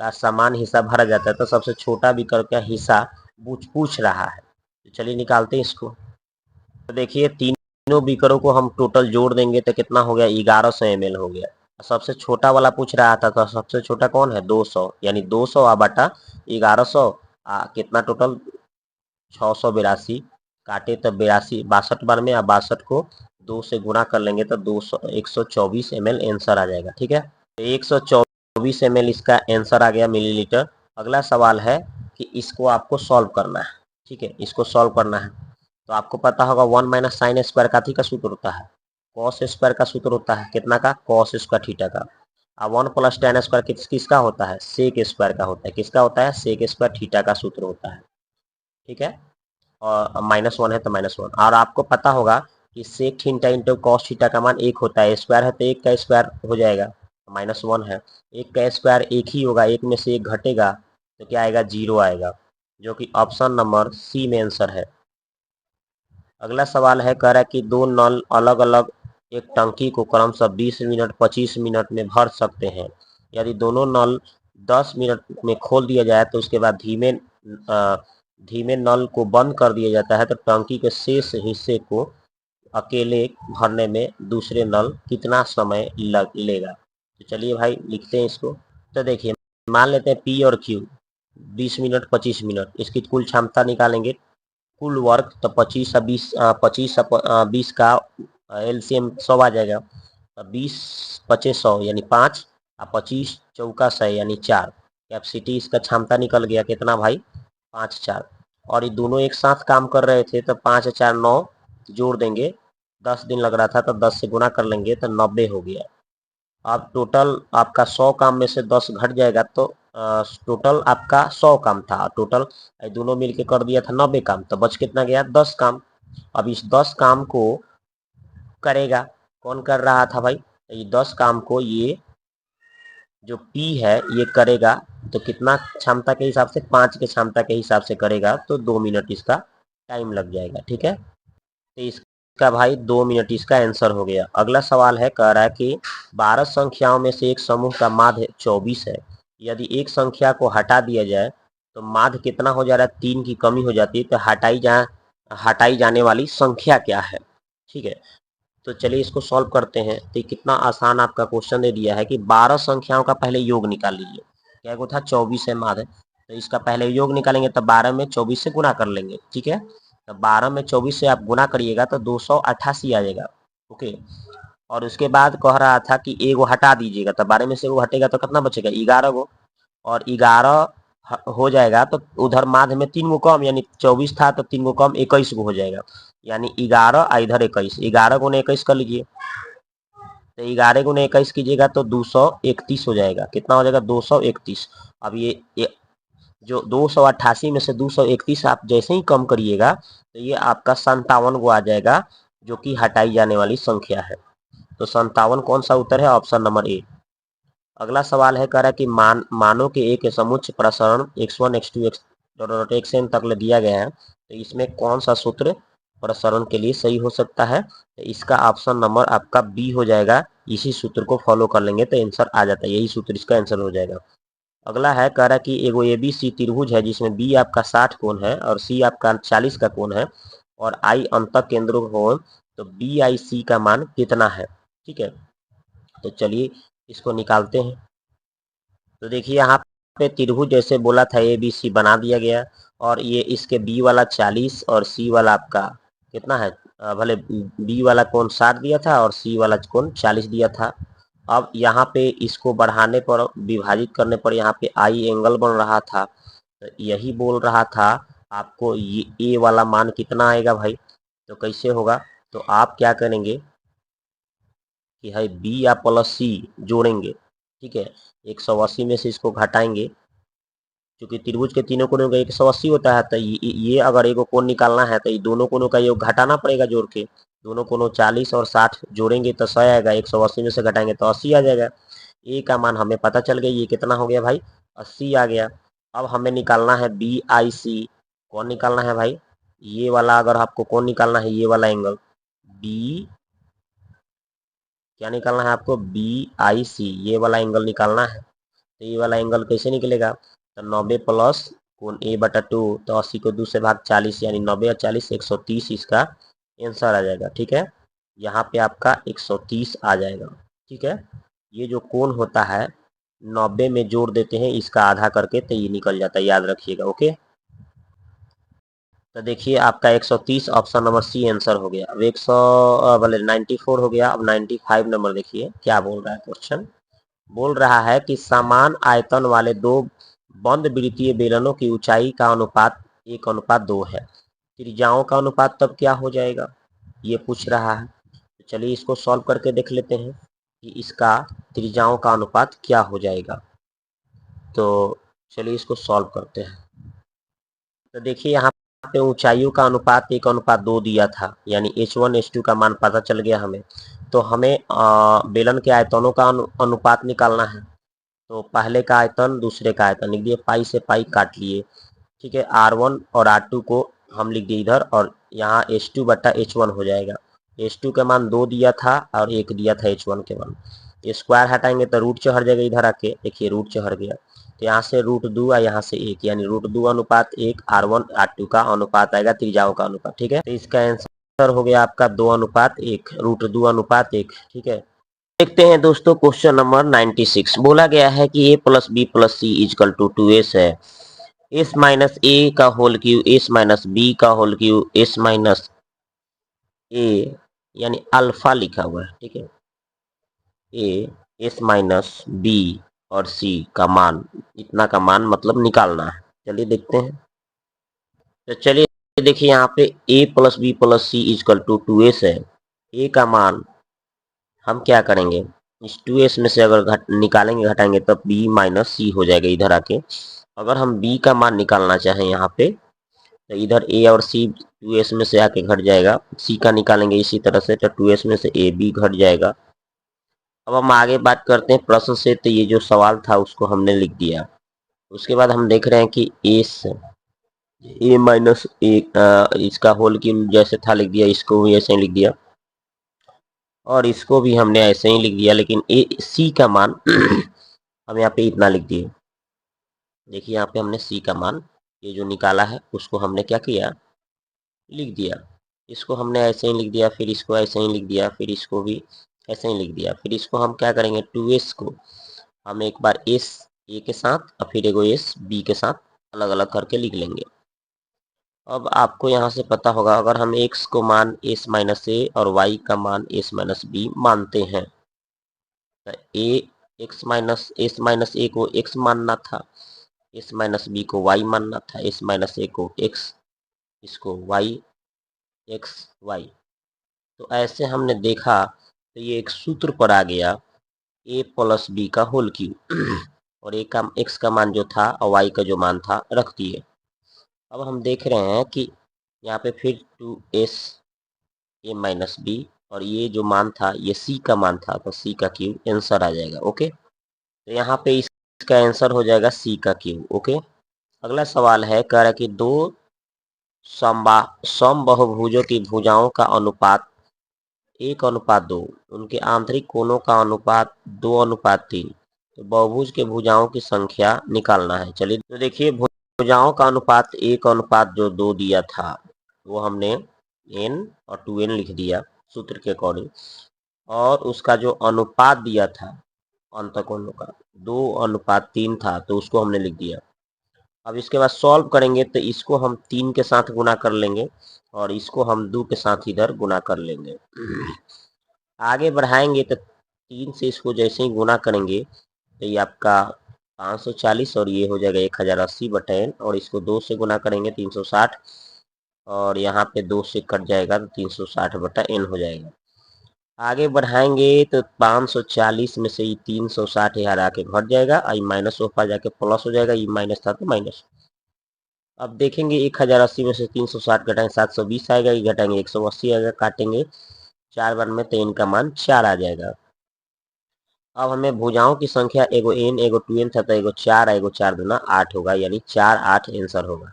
का समान हिस्सा भरा जाता है, तो सबसे छोटा बीकर का हिस्सा पूछ रहा है। तो चलिए निकालते हैं इसको। तो देखिए तीनों बीकरों को हम टोटल जोड़ देंगे तो कितना हो गया 1100 ml हो गया। सबसे छोटा वाला पूछ रहा था, तो सबसे छोटा कौन है 200, यानी 200 बटा 1100, कितना टोटल 682, काटे तो 82 62 बार में, 62 को 2 से गुणा कर लेंगे तो 200 124 ml आंसर आ जाएगा, ठीक है। 124 24 ml इसका आंसर आ गया मिलीलीटर। अगला सवाल है कि इसको आपको सॉल्व करना है, ठीक है, इसको सॉल्व करना है। तो आपको पता होगा 1 माइनस साइन स्क्वायर का थी का सूत्र होता है, कॉस स्क्वायर का सूत्र होता है कितना का, कॉस स्क्वायर थीटा का। अब 1 प्लस टेन स्क्वायर किसका होता है, सेक स्क्वायर का होता है। किसका होता है, सेक स्क्वायर थीटा का सूत्र होता है, ठीक है। और -1 है तो -1। और आपको पता होगा कि sec theta into cos theta का मान 1 होता है, स्क्वायर है तो 1 का स्क्वायर हो जाएगा, -1 है, 1 का स्क्वायर 1 ही होगा, 1 में से 1 घटेगा तो क्या आएगा, 0 आएगा, जो कि ऑप्शन नंबर सी में आंसर है। अगला सवाल है, कह रहा है कि दो नल अलग अलग एक टंकी को क्रमशः 20 मिनट 25 मिनट में भर सकते हैं। यदि दोनों नल 10 मिनट में खोल दिया जाए तो उसके बाद धीमे नल को बंद कर दिया जाता है तो टंकी के शेष हिस्से को अकेले भरने में दूसरे नल कितना समय लेगा। तो चलिए भाई लिखते हैं इसको। तो देखिए, मान लेते हैं पी और क्यू 20 मिनट 25 मिनट, इसकी कुल क्षमता निकालेंगे, कुल वर्क तो 20 का एलसीएम 100 आ जाएगा, 20 25 100 यानी 5 और 25 चौका 100 यानी 4। कैपेसिटी इसका क्षमता निकल गया कितना भाई, 5 4। और ये दोनों एक साथ काम कर रहे थे तो 5 4 9 जोड़ देंगे, 10 दिन लग रहा था तो 10 से गुना कर लेंगे तो 90 हो गया। अब टोटल आपका 100 काम में से 10 घट जाएगा तो टोटल आपका 100 काम था, टोटल दोनों मिलके कर दिया था 90 काम, तो बच कितना गया, 10 काम। अब इस 10 काम को करेगा, कौन कर रहा था भाई, ये 10 काम को ये जो P है ये करेगा, तो कितना क्षमता के हिसाब से, 5 के क्षमता के हिसाब से करेगा तो 2 मिनट इसका टाइम लग जाएगा, ठीक है। तो इसका भाई 2 मिनट इसका आंसर हो गया। अगला सवाल है, कह रहा है कि 12 संख्याओं में से एक समूह का माध्य 24 है, यदि एक संख्या को हटा दिया जाए तो माध्य कितना हो जा रहा है, 3 की कमी हो जाती है, तो हटाई जाने वाली संख्या क्या है, ठीक है। तो चलिए इसको सॉल्व करते हैं। तो ये कितना आसान आपका क्वेश्चन दे दिया है कि 12 संख्याओं का पहले योग निकाल लीजिए। क्या को था, 24 है माध्य, तो इसका पहले योग निकालेंगे तो 12 में 24 से गुना कर लेंगे, ठीक है। तो 12 में 24 से आप गुना करिएगा तो 288 आ जाएगा, ओके। और उसके बाद कह रहा था कि एगो हटा दीजिएगा, तो 12 में से एगो हटेगा तो कितना बचेगा, 11 गो, और 11 हो जाएगा तो उधर माध्य में 3 गो कम, यानी 24 था तो 3 गो कम 21 गो हो जाएगा, यानी 11 इधर 21, 11 गुना 21 कर लीजिए, तो 11 गुना 21 कीजिएगा तो 231 हो जाएगा, कितना हो जाएगा, 231। अब ये जो 288 में से 231 आप जैसे ही कम करिएगा तो ये आपका 57 गो आ जाएगा, जो कि हटाई जाने वाली संख्या है। तो 57 कौन सा उत्तर है, ऑप्शन नंबर ए। अगला सवाल है, कह रहा है कि मानों के एक समुच्चय प्रसरण x1 x2 xn तक ले दिया गया है, तो इसमें कौन सा सूत्र प्रसरण के लिए सही हो सकता है, तो इसका ऑप्शन नंबर आपका बी हो जाएगा। इसी सूत्र को फॉलो कर लेंगे तो आंसर आ जाता है, यही सूत्र इसका आंसर हो जाएगा। अगला है, कह रहा है कि एगो एबीसी त्रिभुज है जिसमें बी आपका 60 कोण है और सी आपका 40 का कोण है और आई अंतः केंद्र हो, तो बी आई सी का मान कितना है, ठीक है। तो चलिए इसको निकालते हैं। तो देखिए यहाँ पे त्रिभुज जैसे बोला था ए बी सी बना दिया गया, और ये इसके बी वाला 40 और सी वाला आपका कितना है, भले बी वाला कोण 60 दिया था और सी वाला कोण 40 दिया था। अब यहाँ पे इसको बढ़ाने पर, विभाजित करने पर यहाँ पे आई एंगल बन रहा था, तो यही बोल रहा था आपको ये ए वाला मान कितना आएगा भाई। तो कैसे होगा, तो आप क्या करेंगे कि है बी या प्लस सी जोड़ेंगे, ठीक है, 180 में से इसको घटाएंगे, क्योंकि त्रिभुज के तीनों कोणों का 180 होता है, तो ये अगर एगो कोण निकालना है तो ये दोनों कोणों का योग घटाना पड़ेगा जोड़ के, दोनों कोणों 40 और 60 जोड़ेंगे तो 100 आएगा, 180 में से घटाएंगे तो 80 आ जाएगा। ए का मान हमें पता चल गया, ये कितना हो गया भाई, 80 आ गया। अब हमें निकालना है बी आई सी, कौन निकालना है भाई, ये वाला, अगर आपको कौन निकालना है, ये वाला एंगल बी, क्या निकालना है आपको, बी आई सी, ये वाला एंगल निकालना है। तो ये वाला एंगल कैसे निकलेगा, तो 90 प्लस कोण ए बटा 2, तो 80 को 2 से भाग 40, यानी 90 और 40 130 इसका आंसर आ जाएगा, ठीक है। यहाँ पे आपका 130 आ जाएगा, ठीक है। ये जो कोण होता है 90 में जोड़ देते हैं इसका आधा करके तो ये निकल जाता है, याद रखिएगा, ओके। तो देखिए आपका 130 ऑप्शन नंबर सी आंसर हो गया। अब 100 भले 94 हो गया। अब 95 नंबर देखिए क्या बोल रहा है क्वेश्चन। बोल रहा है कि समान आयतन वाले दो बंद वृत्तीय बेलनों की ऊंचाई का अनुपात 1:2 है। त्रिज्याओं का अनुपात तब क्या हो जाएगा, ये पूछ रहा है। तो चलिए इसको सॉल्व करके देख लेते हैं कि इसका त्रिज्याओं का अनुपात क्या हो जाएगा। तो चलिए इसको सॉल्व करते हैं। तो देखिए यहाँ पे ऊंचाइयों का अनुपात 1:2 दिया था, यानी H1 H2 का मान पता चल गया हमें। तो हमें बेलन के आयतनों का अनुपात निकालना है। तो पहले का आयतन दूसरे का आयतन लिख दिए, पाई से पाई काट लिए, ठीक है। R1 और R2 को हम लिख दिए इधर, और यहाँ H2 बटा H1 हो जाएगा। H2 का मान 2 दिया था और 1 दिया था H1 के मान। स्क्वायर हटाएंगे तो रूट चढ़ जाएगा इधर आके, देखिए रूट चढ़ गया। तो यहाँ से √2 और यहाँ से 1, यानी √2 अनुपात 1 R1 R2 का अनुपात आएगा त्रिज्याओं का अनुपात, ठीक है। तो इसका आंसर हो गया आपका 2:1, √2 अनुपात 1, ठीक है। देखते हैं दोस्तों क्वेश्चन नंबर 96। बोला गया है कि a plus B plus C equal to 2s है। s माइनस ए का whole cube, s minus B का whole cube, s minus A यानी अल्फा लिखा हुआ है, ठीक है। ए, s माइनस बी और c का मान, इतना का मान मतलब निकालना है। चलिए देखते हैं। तो चलिए देखिए यहाँ पे a plus B plus C equal to 2s है। a का मान हम क्या करेंगे, इस 2s में से अगर निकालेंगे घटाएंगे तब b माइनस सी हो जाएगा इधर आके। अगर हम b का मान निकालना चाहें यहाँ पे, तो इधर a और c 2s में से आके घट जाएगा, c का निकालेंगे इसी तरह से तो 2s में से a b घट जाएगा। अब हम आगे बात करते हैं प्रश्न से। तो ये जो सवाल था उसको हमने लिख दिया। उसके बाद हम देख रहे हैं कि a माइनस ए इसका होल की जैसे था लिख दिया, इसको भी ऐसे ही लिख दिया और इसको भी हमने ऐसे ही लिख दिया, लेकिन ए सी का मान हम यहाँ पे इतना लिख दिए। देखिए यहाँ पे हमने सी का मान ये जो निकाला है उसको हमने क्या किया, लिख दिया। इसको हमने ऐसे ही लिख दिया, फिर इसको ऐसे ही लिख दिया, फिर इसको भी ऐसे ही लिख दिया। फिर इसको हम क्या करेंगे, 2s को हम एक बार s a के साथ और फिर एगो s b के साथ अलग अलग करके लिख लेंगे। अब आपको यहाँ से पता होगा, अगर हम x को मान s माइनस ए और y का मान s माइनस बी मानते हैं, तो x माइनस s माइनस ए को x मानना था, s माइनस बी को y मानना था, s माइनस ए को x, इसको y x y। तो ऐसे हमने देखा तो ये एक सूत्र पर आ गया, a प्लस बी का होल क्यू और a का x का मान जो था और y का जो मान था रख दिए। अब हम देख रहे हैं कि यहाँ पे फिर 2s a माइनस बी और ये जो मान था ये c का मान था, तो c का क्यूब आंसर आ जाएगा। ओके, तो यहाँ पे इसका आंसर हो जाएगा c का क्यूब। ओके, अगला सवाल है, कह रहा है कि दो समबाहुभुजों की भुजाओं का अनुपात 1:2, उनके आंतरिक कोणों का अनुपात 2:3। तो बहुभुज के भुजाओं की संख्या निकालना है। चलिए तो देखिए भुजाओं का अनुपात 1:2 दिया था, वो हमने n और 2n लिख दिया सूत्र के अकॉर्डिंग, और उसका जो अनुपात दिया था अंतकोणों का 2:3 था, तो उसको हमने लिख दिया। अब इसके बाद सॉल्व करेंगे तो इसको हम 3 के साथ गुना कर लेंगे और इसको हम 2 के साथ इधर गुना कर लेंगे। आगे बढ़ाएंगे तो 3 से इसको जैसे ही गुना करेंगे तो ये आपका 540 और ये हो जाएगा 1080 बटा n, और इसको 2 से गुना करेंगे 360 और यहाँ पे 2 से कट जाएगा तो 360 बटा n हो जाएगा। आगे बढ़ाएंगे तो 540 में से ये 360 यहाँ आके घट जाएगा, आई माइनस ऊपर जाके प्लस हो जाएगा, ये माइनस था तो माइनस। अब देखेंगे 1080 में से 360 घटाएंगे 720 आएगा, ये घटाएंगे 180 आएगा, काटेंगे 4 बार में तो n का मान 4 आ जाएगा। अब हमें भुजाओं की संख्या एगो n एगो 2n था, तो एगो 4 एगो 4 दूना 8 होगा, यानी 4 8 आंसर होगा।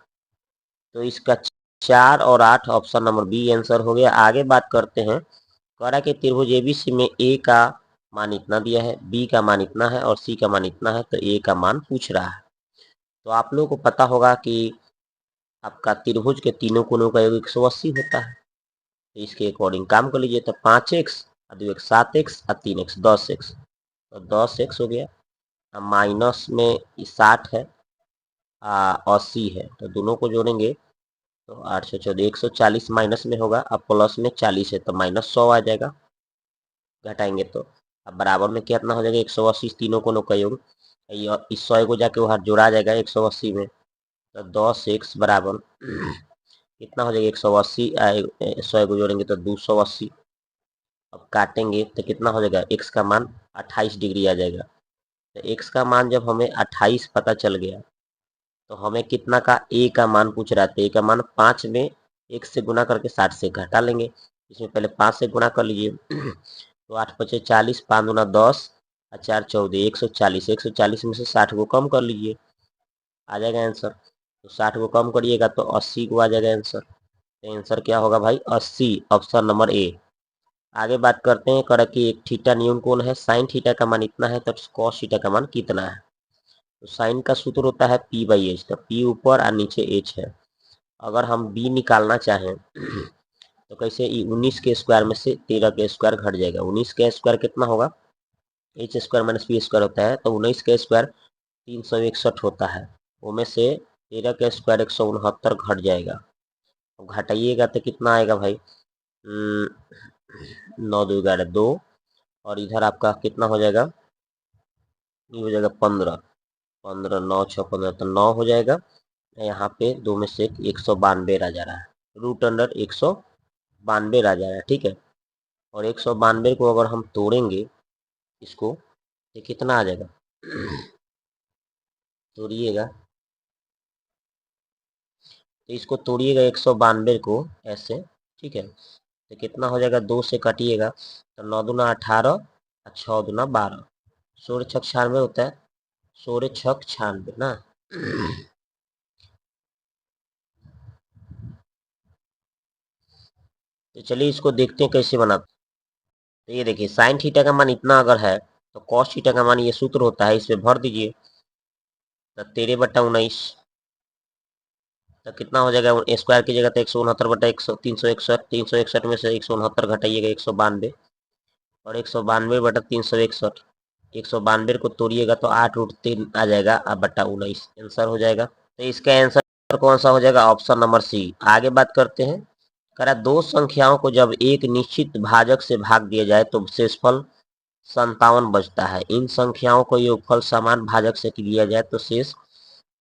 तो इसका 4 और 8 ऑप्शन नंबर बी आंसर हो गया। आगे बात करते हैं, कह रहा कि त्रिभुज एबीसी में ए का मान इतना दिया है, बी का मान इतना है और सी का मान इतना है, तो ए का मान पूछ रहा है। तो आप लोगों को पता होगा कि आपका त्रिभुज के तीनों कोणों का योग 180 होता है, तो इसके अकॉर्डिंग काम कर लीजिए। तो 5x और 2x 7x और 3x 10x, तो 10x हो गया। माइनस में 60 है 80 है, तो दोनों को जोड़ेंगे तो 8 से 14 140 माइनस में होगा, अब प्लस में 40 है तो -100 आ जाएगा घटाएंगे तो। अब बराबर में कितना हो जाएगा 180 तीनों को का योग, इस 100 को जाके वहां जोड़ा जाएगा 180 में, तो 10x बराबर कितना हो जाएगा 180, 100 को जोड़ेंगे तो 280। अब काटेंगे तो कितना हो जाएगा, x का मान 28 डिग्री आ जाएगा। तो x का मान जब हमें 28 पता चल गया तो हमें कितना का a का मान पूछ रहा था, a का मान 5 में 1 से गुना करके 60 से घटा लेंगे। इसमें पहले 5 से गुना कर लीजिए तो 8 पचे 40, 5 दूना 10 और 4 14, 140, 140 में से 60 को कम कर लीजिए, आ जाएगा आंसर। तो 60 को कम करिएगा तो 80 को आ जाएगा आंसर। तो आंसर क्या होगा भाई, 80, ऑप्शन नंबर ए। आगे बात करते हैं, कर कि एक थीटा न्यून कोण है, साइन थीटा का मान इतना है तो कॉस थीटा का मान कितना है। तो साइन का सूत्र होता है पी बाई एच, तो पी ऊपर और नीचे एच है। अगर हम बी निकालना चाहें तो कैसे, 19 के स्क्वायर में से 13 के स्क्वायर घट जाएगा, 19 के स्क्वायर कितना होगा, H square minus P square होता है, तो 19 के स्क्वायर 361 होता है, उनमें से 13 के स्क्वायर 169 घट जाएगा। घटाइएगा तो कितना आएगा भाई, 9 2 11 2, और इधर आपका कितना हो जाएगा, ये हो जाएगा 15, 15 9 6 15, तो 9 हो जाएगा। यहाँ पे 2 में से 192 आ जा रहा है, रूट अंडर 192 आ जा रहा है, ठीक है। और 192 को अगर हम तोड़ेंगे इसको तो कितना आ जाएगा, तोड़िएगा तो इसको तोड़िएगा 192 को ऐसे, ठीक है। तो कितना हो जाएगा, 2 से काटिएगा तो 9 दूना 18 और 6 दूना 12, 16 छक 96 होता है, 16 छक 96 ना। तो चलिए इसको देखते हैं कैसे बनाते। तो ये देखिए साइन थीटा का मान इतना अगर है तो कॉस थीटा का मान ये सूत्र होता है, इसमें भर दीजिए तो 13/19, तो कितना हो जाएगा, स्क्वायर की जगह तो 169/100, 361 में से 169 घटाइएगा 192, और 192/361, 192 को तोड़िएगा तो 8√3 आ जाएगा, अब बटा 19 आंसर हो जाएगा। तो इसका आंसर कौन सा हो जाएगा, ऑप्शन नंबर सी। आगे बात करते हैं, करा दो संख्याओं को जब एक निश्चित भाजक से भाग दिया जाए तो शेषफल 57 बचता है। इन संख्याओं को योगफल समान भाजक से दिया जाए तो शेष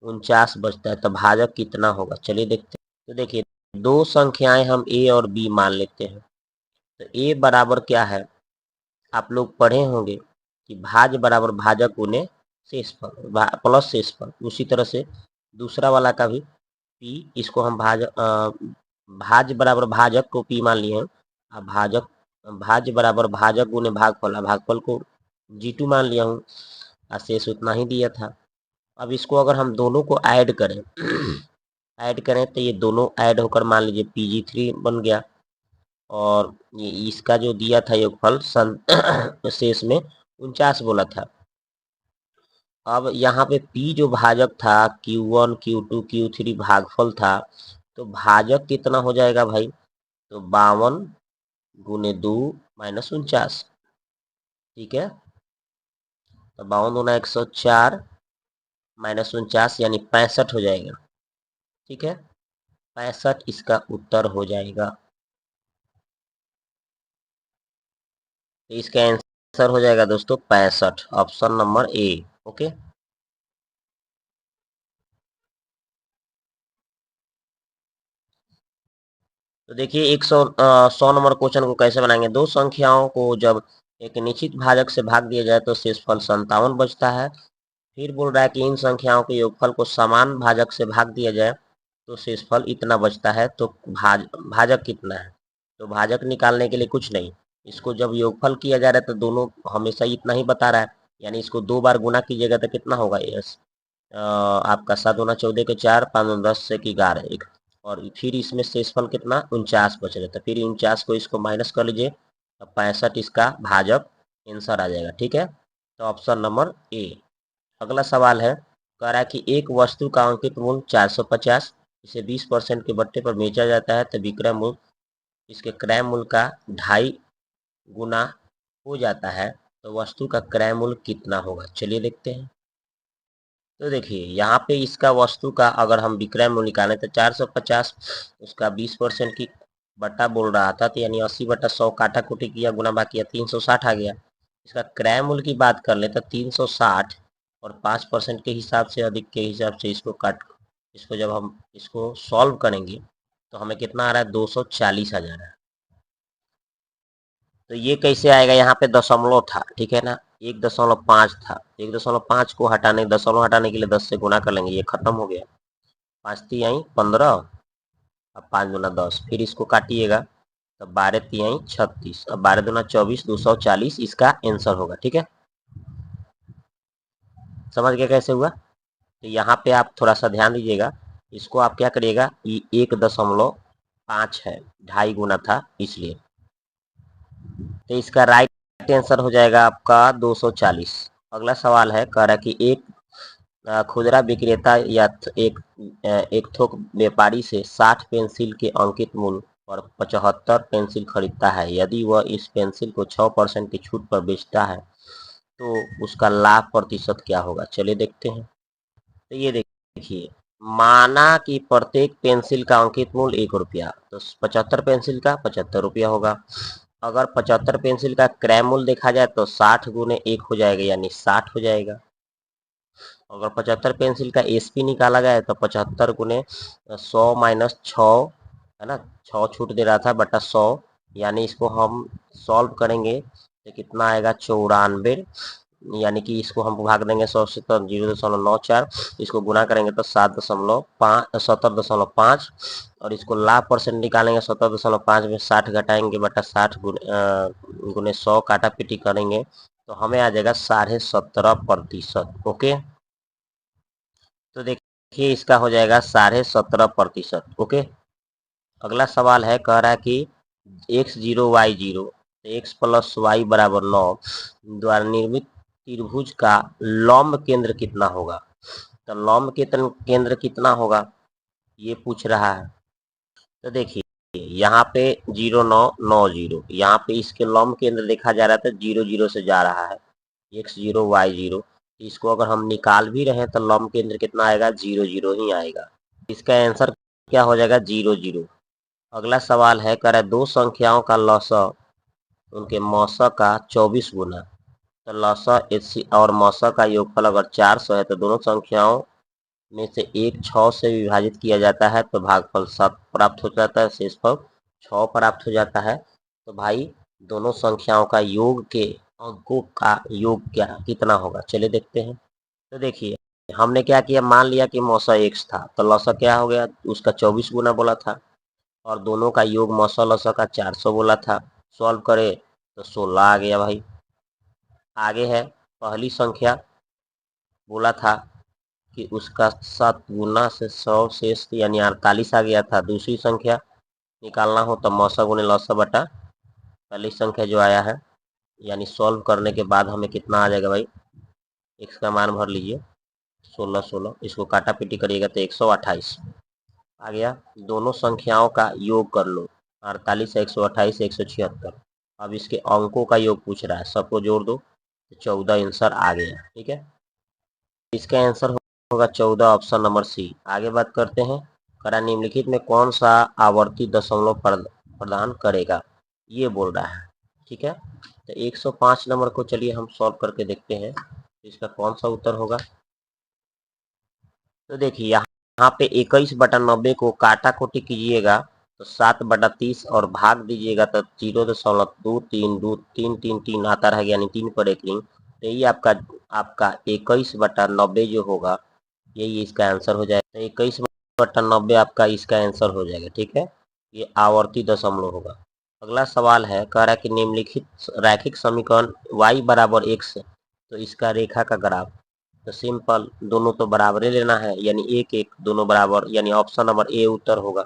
49 बचता है, तो भाजक कितना होगा, चलिए देखते हैं। तो देखिए दो संख्याएं हम ए और बी मान लेते हैं, तो ए बराबर क्या है, आप लोग पढ़े होंगे कि भाज बराबर भाजक गुने शेषफल प्लस शेषफल, उसी तरह से दूसरा वाला का भी पी, इसको हम भाज बराबर भाजक को पी मान लिए हैं, अब भाज बराबर भाजक गुने भागफल, भागफल को G2 मान लिया हूँ, शेष उतना ही दिया था। अब इसको अगर हम दोनों को ऐड करें ऐड करें तो ये दोनों ऐड होकर मान लीजिए PG3 बन गया, और ये इसका जो दिया था योगफल शेष में 49 बोला था। अब यहाँ पे P जो भाजक था Q1 Q2 Q3 भागफल था, तो भाजक कितना हो जाएगा भाई, तो 52 गुने 2 माइनस 49, ठीक है। तो 52 गुना 104 माइनस 49 यानी 65 हो जाएगा, ठीक है। 65 इसका उत्तर हो जाएगा। तो इसका आंसर हो जाएगा दोस्तों 65, ऑप्शन नंबर ए। ओके, तो देखिए 100 नंबर क्वेश्चन को कैसे बनाएंगे। दो संख्याओं को जब एक निश्चित भाजक से भाग दिया जाए तो शेषफल 57 बचता है। फिर बोल रहा है कि इन संख्याओं के योगफल को समान भाजक से भाग दिया जाए तो शेषफल इतना बचता है, तो भाजक कितना है। तो भाजक निकालने के लिए कुछ नहीं, इसको जब योगफल किया जा रहा है तो दोनों हमेशा इतना ही बता रहा है, यानी इसको 2 बार गुना कीजिएगा तो कितना होगा, यस आपका 7 गुना 14 के 4, 5 गुना 10 से 11 एक, और फिर इसमें शेषफल कितना 49 बच रहा था, फिर 49 को इसको माइनस कर लीजिए, 65 इसका भाजक आंसर आ जाएगा, ठीक है। तो ऑप्शन नंबर ए। अगला सवाल है, कह रहा है कि एक वस्तु का अंकित मूल्य 450, इसे 20% के बट्टे पर बेचा जाता है तो विक्रय मूल्य इसके क्रय मूल्य का 2.5 गुना हो जाता है, तो वस्तु का क्रय मूल्य कितना होगा, चलिए देखते हैं। तो देखिए यहाँ पे इसका वस्तु का अगर हम विक्रय मूल्य निकालें तो 450, उसका 20% की बट्टा बोल रहा था, तो यानी 80/100 काटा कुटी किया गुना भाग किया 360 आ गया। इसका क्रय मूल्य की बात कर ले तो 360 और 5% के हिसाब से, अधिक के हिसाब से इसको जब हम इसको सॉल्व करेंगे तो हमें कितना आ रहा है, 240 आ जा रहा है। तो ये कैसे आएगा, यहाँ पे दशमलव था, ठीक है ना, 1.5 था, 1.5 को हटाने, दशमलव हटाने के लिए 10 से गुना कर लेंगे, ये खत्म हो गया। 5 तिहाई 15, अब 5 गुना 10, फिर इसको काटिएगा तो 12 तिहाई 36, अब 12 दूना 24, 240 इसका आंसर होगा। ठीक है, समझ गया कैसे हुआ। तो यहाँ पे आप थोड़ा सा ध्यान दीजिएगा, इसको आप क्या करिएगा, ये 1.5 है, 2.5 गुना था इसलिए, तो इसका राइट आंसर हो जाएगा आपका 240। अगला सवाल है, कह रहा है कि एक खुदरा विक्रेता या एक थोक व्यापारी से 60 पेंसिल के अंकित मूल्य पर 75 पेंसिल खरीदता है। यदि वह इस पेंसिल को 6% की छूट पर बेचता है तो उसका लाभ प्रतिशत क्या होगा। चलिए देखते हैं। तो ये देखिए, माना कि प्रत्येक पेंसिल का अंकित मूल्य 1 रुपया, तो 75 पेंसिल का 75 रुपया होगा। अगर 75 पेंसिल का क्रय मूल्य देखा जाए तो 60 गुने 1 हो जाएगा, यानी 60 हो जाएगा। अगर 75 पेंसिल का एसपी निकाला जाए तो 75 गुने 100 माइनस 6 है ना, 6 छूट दे रहा था बटा 100, यानी इसको हम सॉल्व करेंगे तो कितना आएगा, 94, यानी कि इसको हम भाग देंगे 100 से तो 0.94, इसको गुना करेंगे तो 70.5, और इसको लाभ परसेंट निकालेंगे 70.5 में 60 घटाएंगे बटा 60 गुने 100 काटा पीटी करेंगे तो हमें आ जाएगा 17.5%। ओके, तो देखिए इसका हो जाएगा 17.5%। ओके, अगला सवाल है, कह रहा है कि x0 y0 x plus Y बराबर 9 द्वारा निर्मित त्रिभुज का लंब केंद्र कितना होगा। तो लंब केंद्र कितना होगा ये पूछ रहा है। तो देखिए यहाँ पे 0,9,9,0, यहाँ पे इसके लंब केंद्र देखा जा रहा था 0,0 से जा रहा है, x0 y0, इसको अगर हम निकाल भी रहे हैं तो लंब केंद्र कितना आएगा, 0,0 ही आएगा। इसका आंसर क्या हो जाएगा, 0,0। अगला सवाल है, कह रहा है दो संख्याओं का लसाअ उनके मौसा का 24 गुना, तो लसाअ और मौसा का योगफल अगर 400 है तो दोनों संख्याओं में से एक 6 से विभाजित किया जाता है तो भागफल 7 प्राप्त हो जाता है, शेषफल 6 प्राप्त हो जाता है। तो भाई दोनों संख्याओं का योग के अंकों का योग क्या कितना होगा, चलिए देखते हैं। तो देखिए हमने क्या किया, मान लिया कि मौसा x था तो लसा क्या हो गया, उसका 24 गुना बोला था, और दोनों का योग मौसा लसा का 400 बोला था। सॉल्व करे तो 16 आ गया भाई। आगे है, पहली संख्या बोला था कि उसका 7 गुना से 100 शेष यानी 48 आ गया था। दूसरी संख्या निकालना हो तो मौसा गुने लसा बटा पहली संख्या जो आया है, यानी सॉल्व करने के बाद हमें कितना आ जाएगा भाई, x का मान भर लीजिए 16, इसको काटा पीटी करिएगा तो 128 आ गया। दोनों संख्याओं का योग कर लो, 48 128 176। अब इसके अंकों का योग पूछ रहा है, सबको जोड़ दो तो 14 आंसर आ गया। ठीक है, इसका आंसर होगा 14, ऑप्शन नंबर सी। आगे बात करते हैं, करा निम्नलिखित में कौन सा आवर्ती दशमलव प्रदान करेगा, ये बोल रहा है। ठीक है, तो 105 नंबर को चलिए हम सॉल्व करके देखते हैं इसका कौन सा उत्तर होगा। तो देखिए यहाँ पे 21/90 को काटा कोटी कीजिएगा तो 7/30 और भाग दीजिएगा तो 0.232333 आता रहेगा, यानी 3 पर 1 रिंग। तो यही आपका 21/90 जो होगा यही इसका आंसर हो जाएगा। तो 21/90 आपका इसका आंसर हो जाएगा। ठीक है, ये आवर्ती दशमलव होगा। अगला सवाल है, कह रहा है कि निम्नलिखित रैखिक समीकरण y बराबर x, तो इसका रेखा का ग्राफ, तो सिंपल दोनों तो बराबर ही लेना है, यानी 1 1 दोनों बराबर, यानी ऑप्शन नंबर ए उत्तर होगा।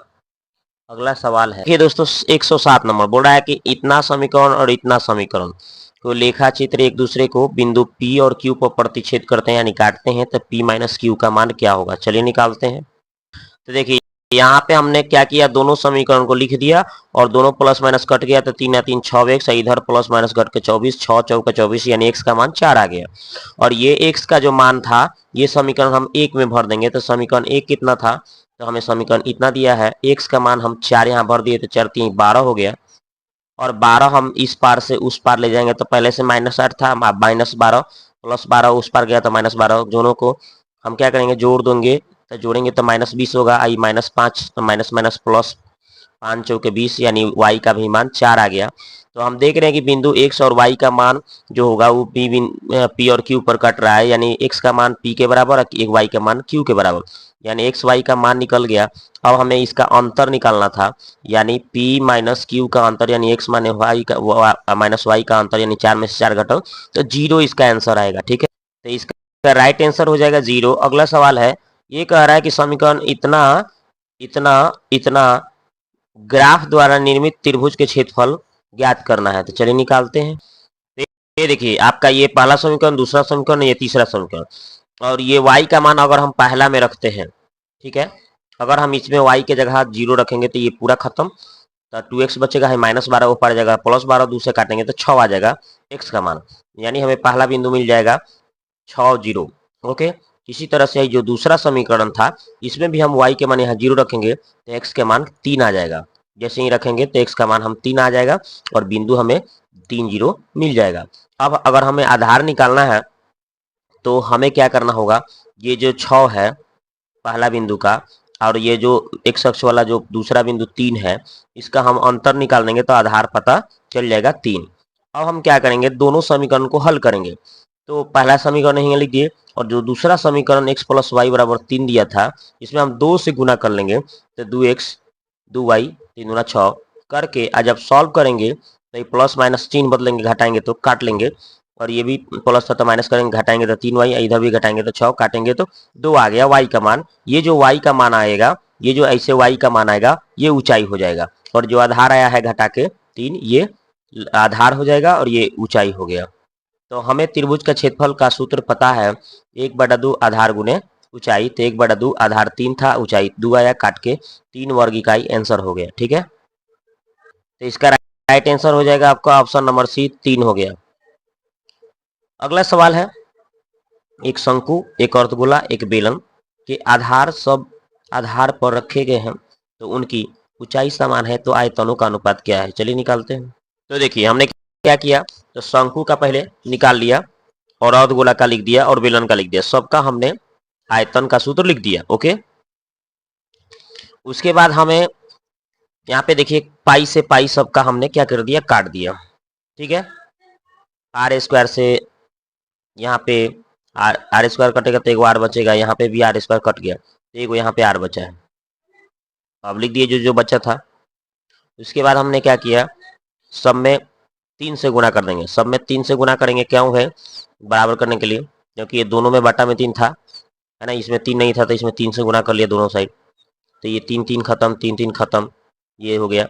अगला सवाल है, दोस्तों 107 नंबर बोल रहा है कि इतना समीकरण और इतना समीकरण को लेखा चित्र एक दूसरे को बिंदु P और Q पर प्रतिच्छेद करते हैं यानी काटते हैं, तो P माइनस Q का मान क्या होगा, चलिए निकालते हैं। तो देखिए यहाँ पे हमने क्या किया, दोनों समीकरण को लिख दिया और दोनों प्लस माइनस कट गया तो 3 या 3 6 x, इधर प्लस माइनस कट के 24, 6 चौका 24, यानी x का मान 4 आ गया। और ये x का जो मान था ये समीकरण हम 1 में भर देंगे, तो समीकरण 1 कितना था, तो हमें समीकरण इतना दिया है, x का मान हम 4 यहाँ भर दिए तो 4 3 12 हो गया। और 12 हम इस पार से उस पार ले जाएंगे तो पहले से -8 था, अब -12 +12 उस पार गया तो -12, दोनों को हम क्या करेंगे जोड़ देंगे, तो जोड़ेंगे तो -20 होगा, आई -5 तो माइनस माइनस प्लस 5 चौके 20 यानी y का भी मान 4 आ गया। तो हम देख रहे हैं कि बिंदु x और y का मान जो होगा वो p और q पर कट रहा है, यानी x का मान p के बराबर और एक y का मान q के बराबर, यानी x y का मान निकल गया। अब हमें इसका अंतर निकालना था, यानी p माइनस q का अंतर यानी x माइनस y का अंतर, यानी 4 में से 4 घटाओ तो 0 इसका आंसर आएगा। ठीक है, तो इसका राइट आंसर हो जाएगा 0। अगला सवाल है, ये कह रहा है कि समीकरण इतना इतना इतना ग्राफ द्वारा निर्मित त्रिभुज के क्षेत्रफल ज्ञात करना है। तो चलिए निकालते हैं। ये देखिए आपका ये पहला समीकरण, दूसरा समीकरण, ये तीसरा समीकरण, और ये y का मान अगर हम पहला में रखते हैं, ठीक है, अगर हम इसमें y के जगह 0 रखेंगे तो ये पूरा खत्म, तो 2x बचेगा है, -12 वो पड़ जाएगा, +12 दूसरे काटेंगे तो 6 आ जाएगा x का मान, यानी हमें पहला बिंदु मिल जाएगा 6 0। ओके, इसी तरह से जो दूसरा समीकरण था इसमें भी हम y के मान यहाँ 0 रखेंगे तो x के मान 3 आ जाएगा, जैसे ही रखेंगे तो x का मान हम 3 आ जाएगा और बिंदु हमें 3 0 मिल जाएगा। अब अगर हमें आधार निकालना है तो हमें क्या करना होगा, ये जो 6 है पहला बिंदु का और ये जो x अक्ष वाला जो दूसरा बिंदु 3 है, इसका हम अंतर निकाल देंगे तो आधार पता चल जाएगा 3। अब हम क्या करेंगे, दोनों समीकरण को हल करेंगे। तो पहला समीकरण यहीं लिख दिए और जो दूसरा समीकरण x + y बराबर 3 दिया था इसमें हम 2 से गुना कर लेंगे तो 2x 2y 3 दूना 6 करके आज जब सॉल्व करेंगे तो ये प्लस माइनस चिन्ह बदलेंगे, घटाएंगे तो काट लेंगे, और ये भी प्लस था तो माइनस करेंगे, घटाएंगे तो 3y, इधर भी घटाएंगे तो 6, काटेंगे तो 2 आ गया y का मान। ये जो y का मान आएगा, ये जो ऐसे y का मान आएगा ये ऊंचाई हो जाएगा, और जो आधार आया है घटा के 3 ये आधार हो जाएगा और ये ऊंचाई हो गया। तो हमें त्रिभुज का क्षेत्रफल का सूत्र पता है, 1/2 आधार गुने ऊंचाई, तो 1/2 आधार 3 था, ऊंचाई 2 आया, काट के 3 वर्ग इकाई आंसर हो गया। ठीक है, तो इसका राइट आंसर हो जाएगा आपका ऑप्शन नंबर सी 3 हो गया। अगला सवाल है, एक शंकु, एक अर्धगोला, एक बेलन के आधार सब आधार पर रखे गए हैं, तो उनकी ऊंचाई समान है, तो आयतनों का अनुपात क्या है। चलिए निकालते हैं। तो देखिए हमने क्या किया, तो शंकु का पहले निकाल लिया और अर्धगोला का लिख दिया और बेलन का लिख दिया, सबका हमने आयतन का सूत्र लिख दिया। ओके, उसके बाद हमें यहाँ पे देखिए पाई से पाई सबका हमने क्या कर दिया, काट दिया। ठीक है, r² से यहाँ पे r² कटेगा तो एक आर बचेगा, यहाँ पे भी r² कट गया तो एक यहाँ पे r बचा है, अब लिख दिए जो जो बचा था। उसके बाद हमने क्या किया, सब में 3 से गुणा कर देंगे, सब में 3 से गुणा करेंगे, क्यों है, बराबर करने के लिए, क्योंकि ये दोनों में बटा में 3 था, है ना, इसमें 3 नहीं था तो इसमें 3 से गुणा कर लिया दोनों साइड, तो ये 3 3 खत्म, 3 3 खत्म, ये हो गया।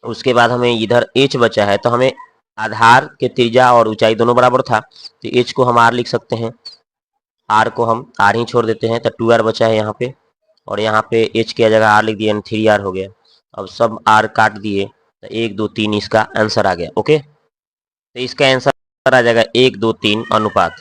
उसके बाद हमें इधर h बचा है, तो हमें आधार के त्रिज्या और ऊंचाई दोनों बराबर था, तो h को हम r लिख सकते हैं, r को हम r ही छोड़ देते हैं, तो 2r बचा है यहाँ पे, और यहाँ पे h की जगह r लिख दिया, 3r हो गया। अब सब r काट दिए तो 1 2 3 इसका आंसर आ गया। ओके, तो इसका आंसर आ जाएगा 1 2 3 अनुपात।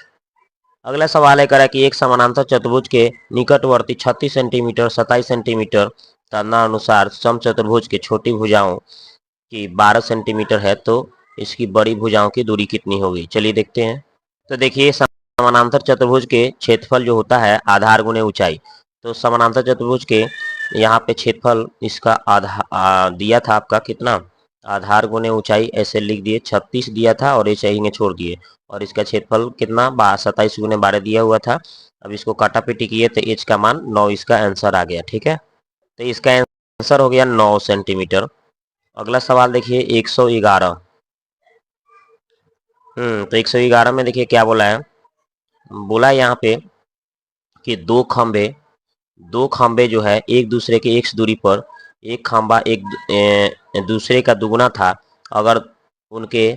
अगला सवाल है, करा कि एक समानांतर चतुर्भुज के निकटवर्ती 36 सेंटीमीटर 27 सेंटीमीटर तदनुसार समचतुर्भुज के छोटी भुजाओं की 12 सेंटीमीटर है, तो इसकी बड़ी भुजाओं की दूरी कितनी होगी। चलिए देखते हैं। तो देखिए समानांतर चतुर्भुज के क्षेत्रफल जो होता है आधार गुने ऊंचाई, तो समानांतर चतुर्भुज के यहाँ पे क्षेत्रफल इसका आधा दिया था आपका कितना, आधार गुने ऊंचाई ऐसे लिख दिए, 36 दिया था और ऐसे ही छोड़ दिए, और इसका क्षेत्रफल कितना 27 गुने 12 दिया हुआ था। अब इसको काटापीटी किए तो h का मान 9 इसका आंसर आ गया। ठीक है, तो इसका आंसर हो गया 9 सेंटीमीटर। अगला सवाल देखिए 111। तो 111 में देखिए क्या बोला है, बोला यहाँ पे कि दो खंबे जो है एक दूसरे के x दूरी पर, एक खंबा एक दूसरे का दुगुना था, अगर उनके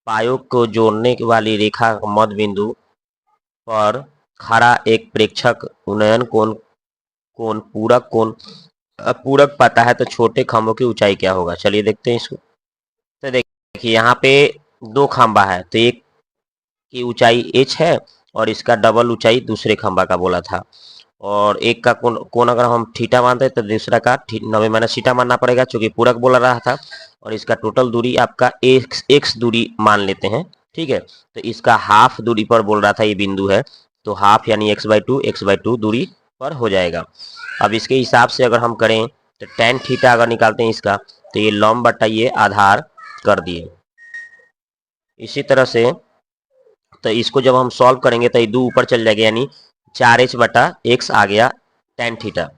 पायों को जोड़ने वाली रेखा मध्य बिंदु पर खड़ा एक प्रेक्षक उन्नयन कोण पूरक पाता है, तो छोटे खंभों की ऊंचाई क्या होगा। चलिए देखते हैं इसको। तो देखिए यहाँ पे 2 खंबा है, तो एक की ऊंचाई h है और इसका डबल ऊंचाई दूसरे खंबा का बोला था, और एक का कोण अगर हम थीटा मानते हैं तो दूसरा का 90 माइनस थीटा मानना पड़ेगा, क्योंकि पूरक बोल रहा था। और इसका टोटल दूरी आपका एक्स दूरी मान लेते हैं, ठीक है। तो इसका हाफ दूरी पर बोल रहा था ये बिंदु है, तो हाफ यानी x/2 दूरी पर हो जाएगा। अब इसके हिसाब से अगर हम करें तो tan थीटा अगर निकालते हैं इसका, तो ये लंब बटा ये आधार कर दिए। इसी तरह से तो इसको जब हम सॉल्व करेंगे तो ये 2 ऊपर चल जाएगा, यानी 4h/x आ गया tan थीटा।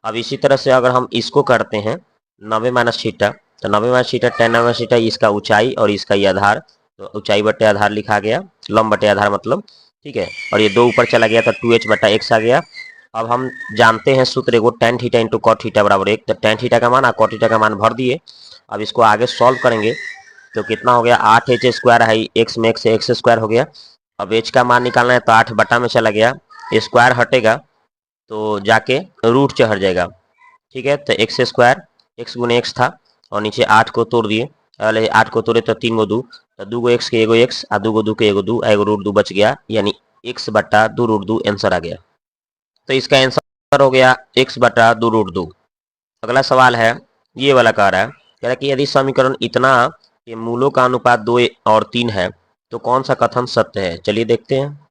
अब इसी तरह से अगर हम इसको करते हैं 90 माइनस थीटा, तो 90 माइनस थीटा tan 90 थीटा, इसका ऊंचाई और इसका ये आधार, तो ऊंचाई बटे आधार लिखा गया, लंब बटे आधार मतलब, ठीक है। और ये 2 ऊपर चला गया तो 2h/x आ गया। अब हम जानते हैं सूत्र एगो tan theta into cot theta बराबर 1, तो tan थीटा का मान और cot थीटा का मान भर दिए। अब इसको आगे सॉल्व करेंगे तो कितना हो गया, 8h² है, x में x से x² हो गया। अब h का मान निकालना है तो 8 बटा में चला गया, स्क्वायर हटेगा तो जाके रूट चढ़ जाएगा, ठीक है। तो x², x गुने x था, और नीचे 8 को तोड़ दिए, पहले 8 को तोड़े तो 3 गो 2, तो 2 गो x के एगो x, आ 2 गो 2 के एगो 2, एगो रूट 2 बच गया, यानी x/2√2 आंसर आ गया। तो इसका आंसर हो गया x/2√2। अगला सवाल है, ये वाला कह रहा है, कह रहा है कि यदि समीकरण इतना के मूलों का अनुपात 2 और 3 है तो कौन सा कथन सत्य है। चलिए देखते हैं।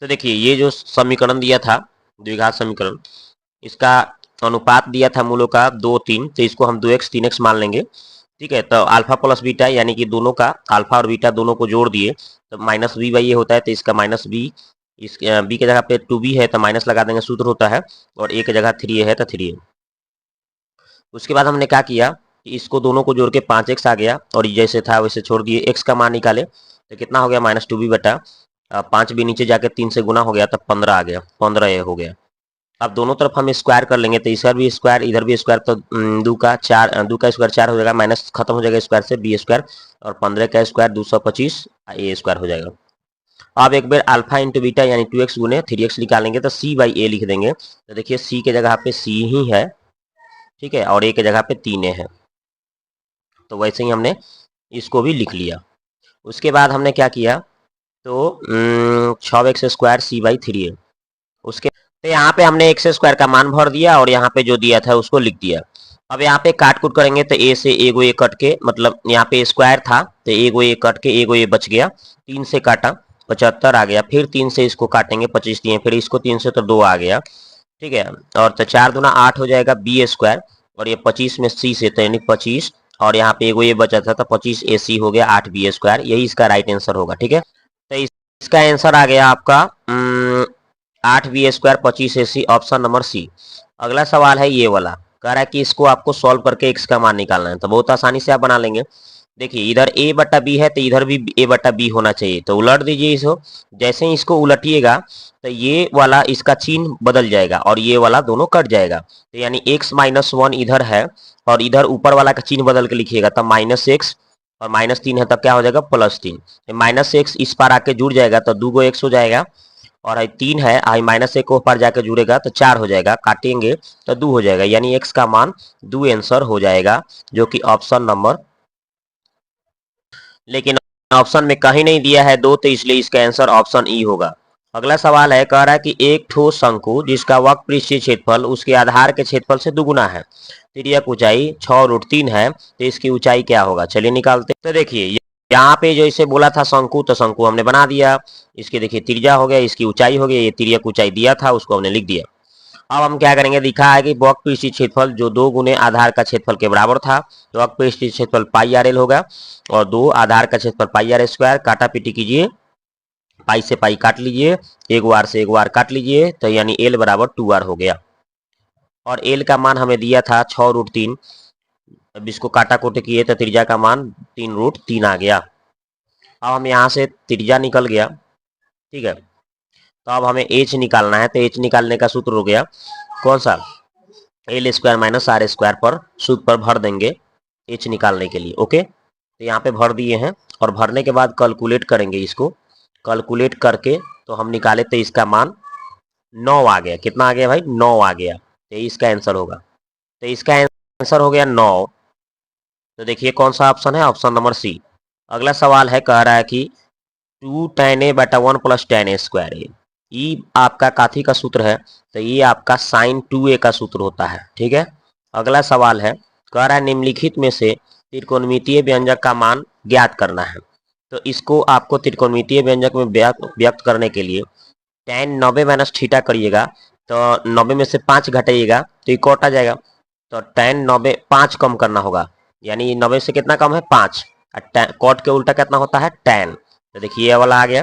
तो देखिए, ये जो समीकरण दिया था द्विघात समीकरण, इसका अनुपात दिया था मूलों का 2 3, तो इसको हम 2x 3x मान लेंगे, ठीक है। तो अल्फा प्लस बीटा यानी कि दोनों का अल्फा और बीटा दोनों को जोड़ दिए तो माइनस बी बाई ये होता है, तो इसका माइनस बी, इस बी के जगह पे 2b है तो माइनस लगा देंगे, सूत्र होता है, और ए की जगह 3a है तो 3a। उसके बाद हमने क्या किया कि इसको दोनों को जोड़ के 5x आ गया, और जैसे था वैसे छोड़ दिए, x का मान निकाले तो कितना हो गया, -2b बटा 5b, नीचे जाके 3 से गुना हो गया तो 15 आ गया, 15a हो गया। अब दोनों तरफ हम स्क्वायर कर लेंगे, तो इधर भी स्क्वायर इधर भी स्क्वायर, तो 2 का स्क्वायर 4 हो जाएगा, माइनस खत्म हो जाएगा स्क्वायर से, b², और 15 का स्क्वायर 225 a² हो जाएगा। अब एक बार अल्फा इंटू बीटा यानी 2x गुने 3x निकालेंगे तो c/a लिख देंगे, तो देखिए c के जगह पे c ही है, ठीक है, और a के जगह पे 3a है, तो वैसे ही हमने इसको भी लिख लिया। उसके बाद हमने क्या किया, तो 6x² c/3a, उसके तो यहाँ पे हमने x² का मान भर दिया और यहाँ पे जो दिया था उसको लिख दिया। अब यहाँ पे काट कूट करेंगे तो a से एगो a कट के, मतलब यहाँ पे स्क्वायर था तो एगो a कट के एगो a बच गया, 3 से काटा 75 आ गया, फिर 3 से इसको काटेंगे 25 दिए, फिर इसको 3 से तो 2 आ गया, ठीक है। और तो 4 दूना 8 हो जाएगा b², और ये 25 में c से तो यानी 25, और यहाँ पे एगो ये बचा था तो 25ac हो गया 8b², यही इसका राइट आंसर होगा, ठीक है। तो इसका आंसर आ गया आपका 8b² 25ac, ऑप्शन नंबर सी। अगला सवाल है ये वाला, कह रहा है कि इसको आपको सॉल्व करके x का मान निकालना है, तो बहुत आसानी से आप बना लेंगे। देखिए इधर a/b है तो इधर भी a/b होना चाहिए, तो उलट दीजिए इसको। जैसे ही इसको उलटिएगा तो ये वाला इसका चिन्ह बदल जाएगा और ये वाला दोनों कट जाएगा, तो यानी x-1 इधर है और इधर ऊपर वाला का चिन्ह बदल के लिखिएगा, तब -x, और -3 है तब क्या हो जाएगा, +3। -x इस पार आके जुड़ जाएगा तो 2 गो x हो जाएगा, और 3 है -1 को ऊपर जाके जुड़ेगा तो 4 हो जाएगा, काटेंगे तो 2 हो जाएगा, यानी x का मान 2 आंसर हो जाएगा, जो कि ऑप्शन नंबर, लेकिन ऑप्शन में कहीं नहीं दिया है 2, तो इसलिए इसका आंसर ऑप्शन ई होगा। अगला सवाल है, कह रहा है कि एक ठोस शंकु जिसका वक्रपृष्ठीय क्षेत्रफल उसके आधार के क्षेत्रफल से दुगुना है, तिर्यक ऊंचाई 6√3 है, तो इसकी ऊंचाई क्या होगा। चलिए निकालते। तो देखिए यहाँ पे जैसे बोला था शंकु, तो शंकु हमने बना दिया, इसके देखिए त्रिज्या हो गया, इसकी ऊंचाई हो गई, ये तिर्यक ऊंचाई दिया था उसको हमने लिख दिया। अब हम क्या करेंगे, दिखा है कि वक्रपृष्ठीय क्षेत्रफल जो 2 गुने आधार का क्षेत्रफल के बराबर था, तो वक्रपृष्ठीय क्षेत्रफल πr_l होगा, और 2 आधार का क्षेत्रफल πr², काटा पीटी कीजिए, पाई से पाई काट लीजिए, एक बार से एक बार काट लीजिए, तो यानी l बराबर 2r हो गया, और l का मान हमें दिया था 6√3। अब इसको काटा कोटे किए तो त्रिज्या का मान 3√3 आ गया। अब हम यहाँ से त्रिज्या निकल गया, ठीक है। तो अब हमें h निकालना है, तो h निकालने का सूत्र हो गया कौन सा, l² - r² पर सूत्र पर भर देंगे h निकालने के लिए, ओके। तो यहाँ पे भर दिए हैं, और भरने के बाद कैलकुलेट करेंगे, इसको कैलकुलेट करके तो हम निकाले तो इसका मान 9 आ गया। कितना आ गया भाई, 9 आ गया, तो इसका आंसर होगा। तो इसका आंसर हो गया 9। तो देखिए कौन सा ऑप्शन है, ऑप्शन नंबर सी। अगला सवाल है, कह रहा है कि 2 tan a/1 + tan a², ई आपका काथी का सूत्र है, तो ये आपका साइन 2a का सूत्र होता है। ठीक है, अगला सवाल है, कह रहा है निम्नलिखित में से त्रिकोणमितीय व्यंजक का मान ज्ञात करना है। तो इसको आपको त्रिकोणमितीय व्यंजक में व्यक्त करने के लिए tan 90 माइनस थीटा करिएगा, तो 90 में से 5 घटाइएगा तो ये कट आ जाएगा। तो tan 90 5 कम करना होगा, यानी 90 से कितना कम है 5, और कॉट के उल्टा कितना होता है tan। तो देखिए ये वाला आ गया।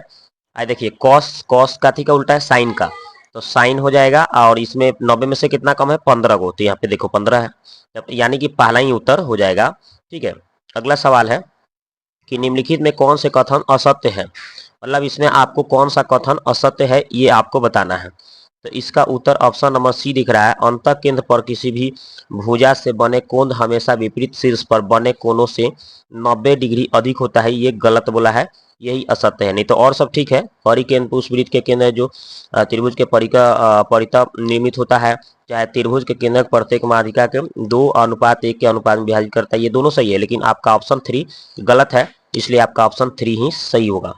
आई देखिए कॉस, कॉस का थी का उल्टा है साइन का, तो साइन हो जाएगा, और इसमें 90 में से कितना कम है 15 को, तो यहाँ पे देखो 15 है, यानी कि पहला ही उत्तर हो जाएगा। ठीक है, अगला सवाल है कि निम्नलिखित में कौन से कथन असत्य है, मतलब इसमें आपको कौन सा कथन असत्य है ये आपको बताना है। तो इसका उत्तर ऑप्शन नंबर सी दिख रहा है, अंतः केंद्र पर किसी भी भुजा से बने कोण हमेशा विपरीत शीर्ष पर बने कोणों से 90 डिग्री अधिक होता है, ये गलत बोला है, यही असत्य है। नहीं तो और सब ठीक है। परिकेंद्र पुष्पवृत्त के केंद्र जो त्रिभुज के परितः निर्मित होता है, चाहे त्रिभुज के केंद्र प्रत्येक माध्यिका के 2:1 के अनुपात में विभाजित करता है, ये दोनों सही है, लेकिन आपका ऑप्शन 3 गलत है, इसलिए आपका ऑप्शन 3 ही सही होगा।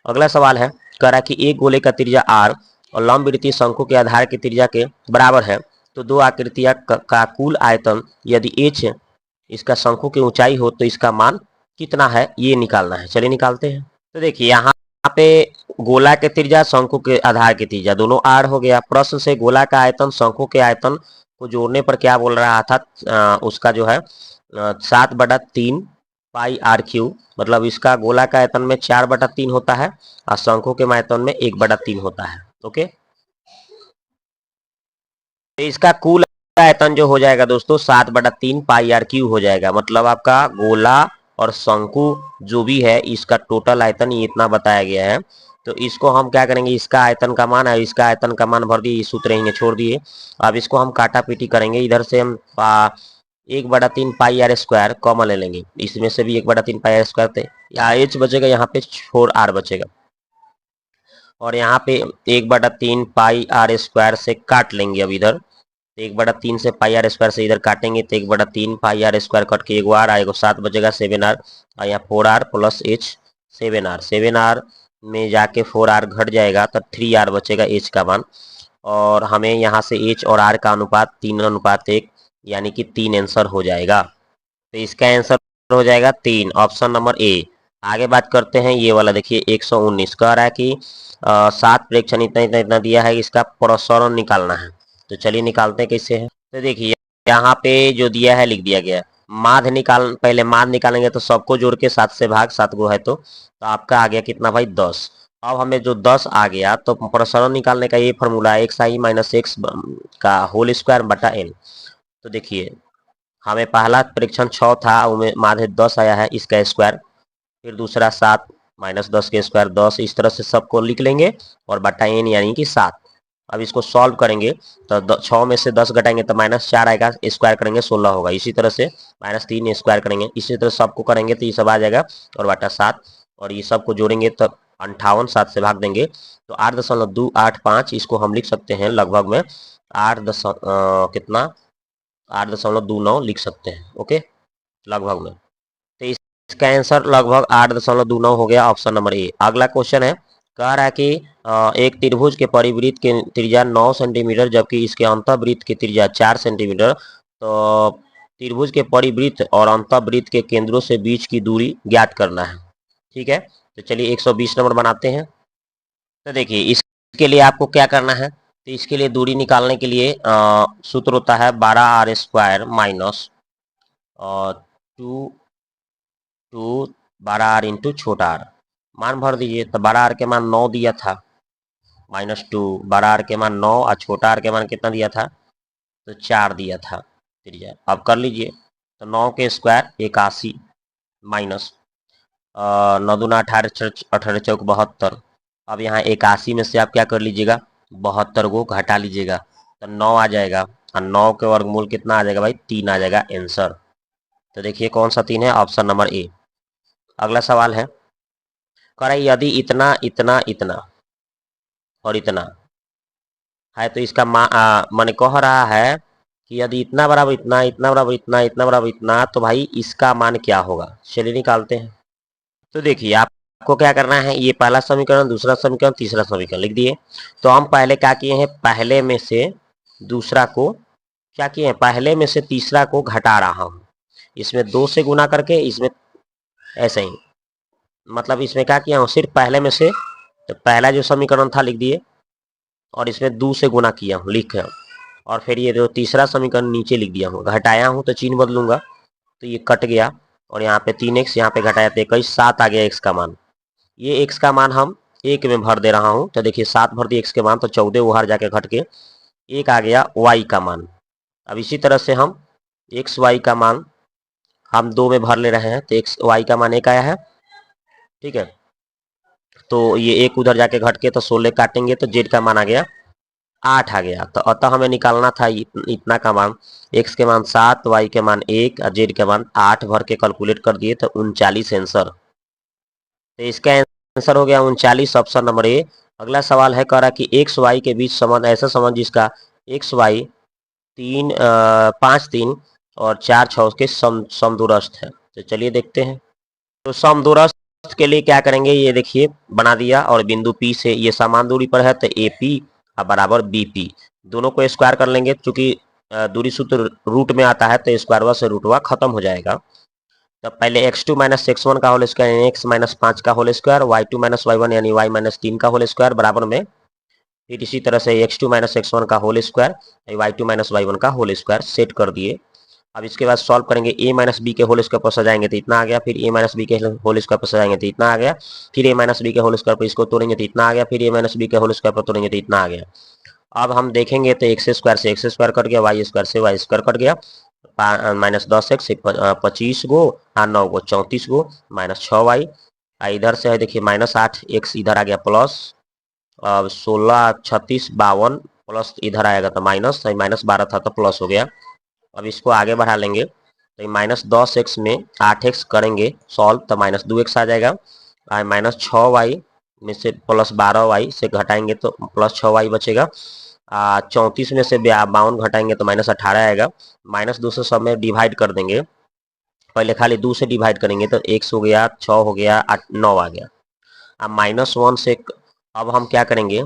अगला सवाल है, कह रहा है कि एक गोले का त्रिज्या r और लंबवृत्तीय शंकु के आधार की त्रिज्या के बराबर है, तो दो आकृतियां का कुल आयतन यदि h इसका शंकु की ऊंचाई हो तो इसका मान कितना है, ये निकालना है। चलिए निकालते हैं। तो देखिए यहाँ पे गोला के त्रिज्या शंकु के आधार की त्रिज्या दोनों r हो गया। प्रश्न से गोला का आयतन शंकु के आयतन को जोड़ने पर क्या बोल रहा था, उसका जो है 7/3 पाई आर क्यू, मतलब इसका गोला का आयतन में 4/3 होता है और शंकु के आयतन में 1/3 होता है। ओके, तो इसका कुल आयतन जो हो जाएगा दोस्तों 7/3 पाई आर क्यू हो जाएगा, मतलब आपका गोला और शंकु जो भी है इसका टोटल आयतन ये इतना बताया गया है। तो इसको हम क्या करेंगे, इसका आयतन का मान है, इसका आयतन का मान भर दिए, सूत्र रहेंगे छोड़ दिए। अब इसको हम काटा पीटी करेंगे, इधर से हम 1/3 पाई आर स्क्वायर कॉमन ले लेंगे, इसमें से भी 1/3 पाई आर स्क्वायर थे, यहाँ एच बचेगा, यहाँ पे 4r बचेगा, और यहाँ पे 1/3 पाई आर स्क्वायर से काट लेंगे। अब इधर 1/3 से पाई आर स्क्वायर से इधर काटेंगे तो 1/3 पाई आर स्क्वायर कट के एगो आर आएगा, 7 बचेगा 7r, और यहाँ 4r plus H 7r, 7r में जाके 4r घट जाएगा तो 3r बचेगा एच का मान, और हमें यहाँ से एच और आर का अनुपात 3:1 यानी कि 3 आंसर हो जाएगा। तो इसका आंसर हो जाएगा 3, ऑप्शन नंबर ए। आगे बात करते हैं ये वाला, देखिए 119 कह रहा है कि 7 प्रेक्षण इतना इतना इतना दिया है, इसका प्रसरण निकालना है। तो चलिए निकालते हैं कैसे है। तो देखिए यहाँ पे जो दिया है लिख दिया गया है, माध्य निकाल, पहले माध्य निकालेंगे तो सबको जोड़ के 7 से भाग, 7 गो है तो आपका आ गया कितना भाई 10। अब हमें जो 10 आ गया तो प्रसरण निकालने का ये फॉर्मूला है, एक्स आई माइनस एक्स का होल स्क्वायर बटा एन। तो देखिए हमें पहला परीक्षण 6 था, उनमें माध्य 10 आया है, इसका स्क्वायर, फिर दूसरा 7 माइनस 10 के स्क्वायर 10, इस तरह से सबको लिख लेंगे और बटा एन यानी कि 7। अब इसको सॉल्व करेंगे तो 6 में से 10 घटाएंगे तो -4 आएगा, स्क्वायर करेंगे 16 होगा, इसी तरह से -3 स्क्वायर करेंगे, इसी तरह सबको करेंगे तो ये सब आ जाएगा और बटा 7, और ये सबको जोड़ेंगे तो 58, 7 से भाग देंगे तो 8.285, इसको हम लिख सकते हैं लगभग में 8.29 लिख सकते हैं। ओके, लगभग में, तो इसका आंसर लगभग 8.29 हो गया, ऑप्शन नंबर ए। अगला क्वेश्चन है, कह रहा है कि एक त्रिभुज के परिवृत्त की त्रिज्या 9 सेंटीमीटर जबकि इसके अंतःवृत्त की त्रिज्या 4 सेंटीमीटर, तो त्रिभुज के परिवृत्त और अंतःवृत्त के केंद्रों से बीच की दूरी ज्ञात करना है। ठीक है, तो चलिए 120 नंबर बनाते हैं। तो देखिए इसके लिए आपको क्या करना है, तो इसके लिए दूरी निकालने के लिए सूत्र होता है 12r square minus 12r into छोटा आर, मान भर दीजिए। तो 12r के मान 9 दिया था, -2, 12r के मान 9 और छोटा आर के मान कितना दिया था, तो 4 दिया था त्रिज्या। अब कर लीजिए, तो 9 के स्क्वायर 81 माइनस 9 दूना 18, 18 चौक 72। अब यहाँ 81 में से आप क्या कर लीजिएगा, 72 को घटा लीजिएगा तो 9 आ जाएगा, और 9 के वर्गमूल कितना आ जाएगा भाई, 3 आ जाएगा आंसर। तो देखिए कौन सा 3 है, ऑप्शन नंबर ए। अगला सवाल है, कह रहा है यदि इतना इतना इतना और इतना है तो इसका माने कह रहा है कि यदि इतना बराबर इतना, इतना बराबर इतना, इतना बराबर इतना, तो भाई इसका मान क्या होगा। चलिए निकालते हैं। तो देखिए आप आपको क्या करना है, ये पहला समीकरण, दूसरा समीकरण, तीसरा समीकरण लिख दिए। तो हम पहले क्या किए हैं, पहले में से दूसरा को क्या किए हैं, पहले में से तीसरा को घटा रहा हूं, इसमें 2 से गुना करके, इसमें ऐसे ही, मतलब इसमें क्या किया हूं, सिर्फ पहले में से, तो पहला जो समीकरण था लिख दिए और इसमें 2 से गुना किया हूं, लिख, और फिर ये जो तीसरा समीकरण नीचे लिख दिया हूं, घटाया हूं तो चिन्ह बदलूंगा तो ये कट गया, और यहाँ पे 3x, यहाँ पे घटाया तो 21, 7 आ गया x का मान। ये x का मान हम एक में भर दे रहा हूं, तो देखिए 7 भर दिए x के मान, तो 14 उहार जाके घट के एक आ गया y का मान। अब इसी तरह से हम एक्स वाई का मान हम 2 में भर ले रहे हैं, तो एक्स वाई का मान 1 आया है, ठीक है। तो ये एक उधर जाके घट के तो 16 काटेंगे तो जेड का मान आ गया 8 आ गया। तो अतः हमें निकालना था इतना का मान, एक्स के मान 7, वाई के मान 1 और जेड के मान 8 भर के कैलकुलेट कर दिए तो 39 आंसर। तो इसका आंसर हो गया 39, ऑप्शन नंबर ए। अगला सवाल है, कह रहा कि एक्स वाई के बीच संबंध, ऐसा संबंध जिसका एक्स वाई 5 3 और 4 6 के समदूरस्थ है। तो चलिए देखते हैं। तो समदूरस्थ के लिए क्या करेंगे, ये देखिए बना दिया, और बिंदु P से ये समान दूरी पर है तो AP बराबर BP, दोनों को स्क्वायर कर लेंगे, क्योंकि दूरी सूत्र रूट में आता है तो स्क्वायरवा से रूटवा खत्म हो जाएगा। तो पहले x2 माइनस x1 का होल स्क्वायर यानी x माइनस 5 का whole square, y2 minus y1 यानी y माइनस 3 का होल स्क्वायर बराबर में, फिर इसी तरह से x2 माइनस x1 का whole square, y2 minus y1 का होल स्क्वायर सेट कर दिए। अब इसके बाद सॉल्व करेंगे, a माइनस बी के होल स्क्वायर पर सजाएंगे तो इतना आ गया, फिर a माइनस बी के होल स्क्वायर पर सजाएंगे तो इतना आ गया, फिर a माइनस बी के होल स्क्वायर पर इसको तोड़ेंगे तो इतना आ गया, फिर a माइनस बी के होल स्क्वायर पर तोड़ेंगे तो इतना आ गया। अब हम देखेंगे तो एक्स स्क्वायर से एक्स स्क्वायर कट गया, वाई स्क्वायर से वाई स्क्वायर कट गया, माइनस 10x 25 गो, 9 गो 34 गो, माइनस 6y, इधर से है देखिए माइनस 8x, इधर आ गया प्लस, अब 16 36 52 प्लस इधर आएगा तो माइनस, माइनस 12 था तो प्लस हो गया। अब इसको आगे बढ़ा लेंगे तो माइनस 10x में 8x करेंगे सॉल्व तो माइनस 2x आ जाएगा, माइनस 6y में से प्लस 12y से घटाएंगे तो प्लस 6y बचेगा, 34 में से 52 घटाएंगे तो माइनस 18 आएगा, माइनस 2 से सब में डिवाइड कर देंगे, पहले खाली 2 से डिवाइड करेंगे तो x हो गया, 6 हो गया, 9 आ गया। अब माइनस 1 से अब हम क्या करेंगे,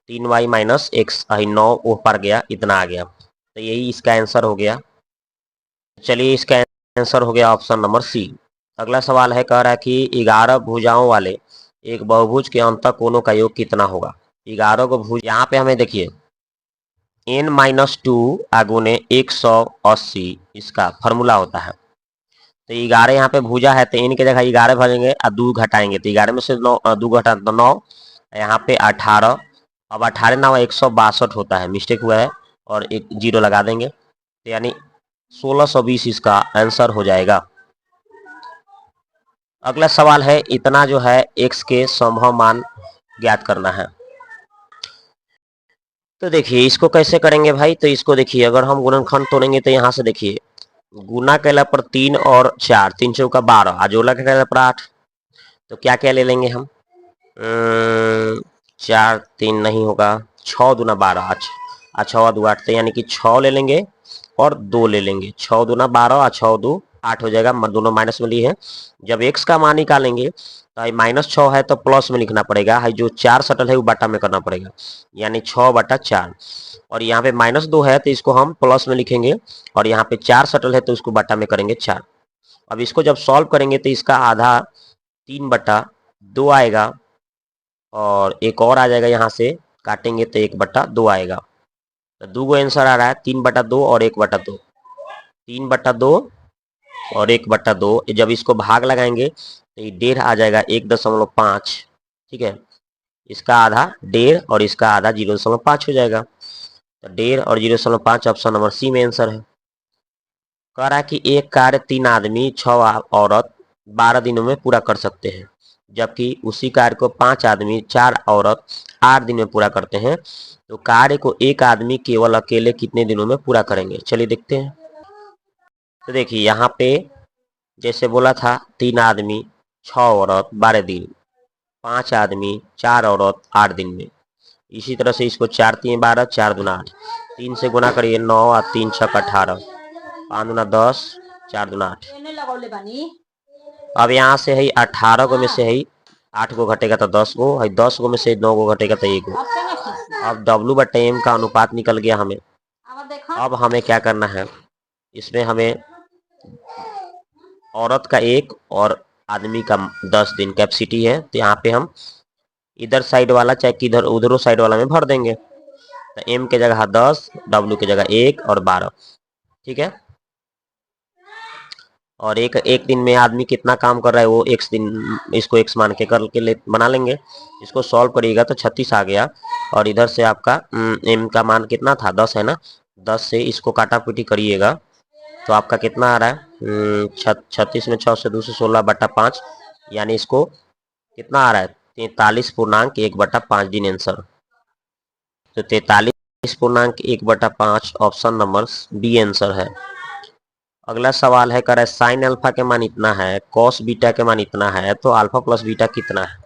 3y माइनस एक्स, 9 ऊपर गया, इतना आ गया, तो यही इसका आंसर हो गया। चलिए इसका आंसर हो गया ऑप्शन नंबर सी। अगला सवाल है, कह रहा है कि 11 भुजाओं वाले एक बहुभुज के अंतः कोणों का योग कितना होगा। 11 को भुज, यहाँ पे हमें देखिए n माइनस 2 गुने 180 इसका फॉर्मूला होता है। तो 11 यहाँ पे भुजा है तो n की जगह 11 भरेंगे और 2 घटाएंगे तो 11 में से 9 2 घटा तो 9, यहाँ पे 18, अब 18 ना 162 होता है, मिस्टेक हुआ है और एक जीरो लगा देंगे, तो यानी 1620 इसका आंसर हो जाएगा। अगला सवाल है, इतना जो है x के संभव मान ज्ञात करना है। तो देखिए इसको कैसे करेंगे भाई, तो इसको देखिए अगर हम गुणनखंड तोड़ेंगे तो यहाँ से देखिए गुना कैला पर 3 और 4, 3 चौका 12, आजोला के कैला पर 8, तो क्या क्या ले लेंगे हम, 4 3 नहीं होगा, 6 दूना 12, अच्छा 2 8, तो यानी कि 6 ले लेंगे और 2 ले लेंगे, 6 दूना 12 और 6 2 8 हो जाएगा, दोनों माइनस में लिए हैं। जब x का मान निकालेंगे तो माइनस 6 है तो प्लस में लिखना पड़ेगा, है जो 4 सटल है वो बटा में करना पड़ेगा, यानी 6/4, और यहाँ पे माइनस 2 है तो इसको हम प्लस में लिखेंगे, और यहाँ पे 4 सटल है तो उसको बटा में करेंगे 4। अब इसको जब सॉल्व करेंगे तो इसका आधा 3/2 आएगा, और एक और आ जाएगा, यहाँ से काटेंगे तो 1/2 आएगा, तो 2 गो आंसर आ रहा है, 3/2 और 1/2, 3/2 और 1/2। जब इसको भाग लगाएंगे तो ये 1.5 आ जाएगा, 1.5, ठीक है, इसका आधा 1.5 और इसका आधा 0.5 हो जाएगा, तो 1.5 और 0.5 ऑप्शन नंबर सी में आंसर है। कह रहा है कि एक कार्य 3 आदमी 6 औरत 12 दिनों में पूरा कर सकते हैं, जबकि उसी कार्य को 5 आदमी 4 औरत 8 दिन में पूरा करते हैं, तो कार्य को एक आदमी केवल अकेले कितने दिनों में पूरा करेंगे। चलिए देखते हैं। तो देखिए यहाँ पे जैसे बोला था 3 आदमी 6 औरत 12 दिन, 5 आदमी 4 औरत 8 दिन में, इसी तरह से इसको 4 3 12, 4 दूना 8, 3 से गुना करिए 9 और 3 6 18, 5 दूना 10, 4 दूना 8, अब यहाँ से है 18 गो में से है 8 गो घटेगा तो 10 गो है, 10 गो में से 9 गो घटेगा तो 1 गो। अब W बटे M का अनुपात निकल गया हमें। अब हमें क्या करना है, इसमें हमें औरत का 1 और आदमी का 10 दिन कैपेसिटी है, तो यहाँ पे हम इधर साइड वाला चाहे किधर उधरों साइड वाला में भर देंगे। तो M के जगह 10, W के जगह 1 और 12। ठीक है। और एक दिन में आदमी कितना काम कर रहा है वो x दिन, इसको x मान के करके बना लेंगे। इसको सॉल्व करिएगा तो 36 आ गया। और इधर से आपका m का मान कितना था, 10 है ना, 10 से इसको काटा पीटी करिएगा तो आपका कितना आ रहा है, 36 में 6 से 2 से 16/5, यानी इसको कितना आ रहा है 43.1/5 दिन आंसर। तो 43.1/5 ऑप्शन नंबर बी आंसर है। अगला सवाल है, कर साइन अल्फा के मान इतना है, कॉस बीटा के मान इतना है, तो अल्फा प्लस बीटा कितना है,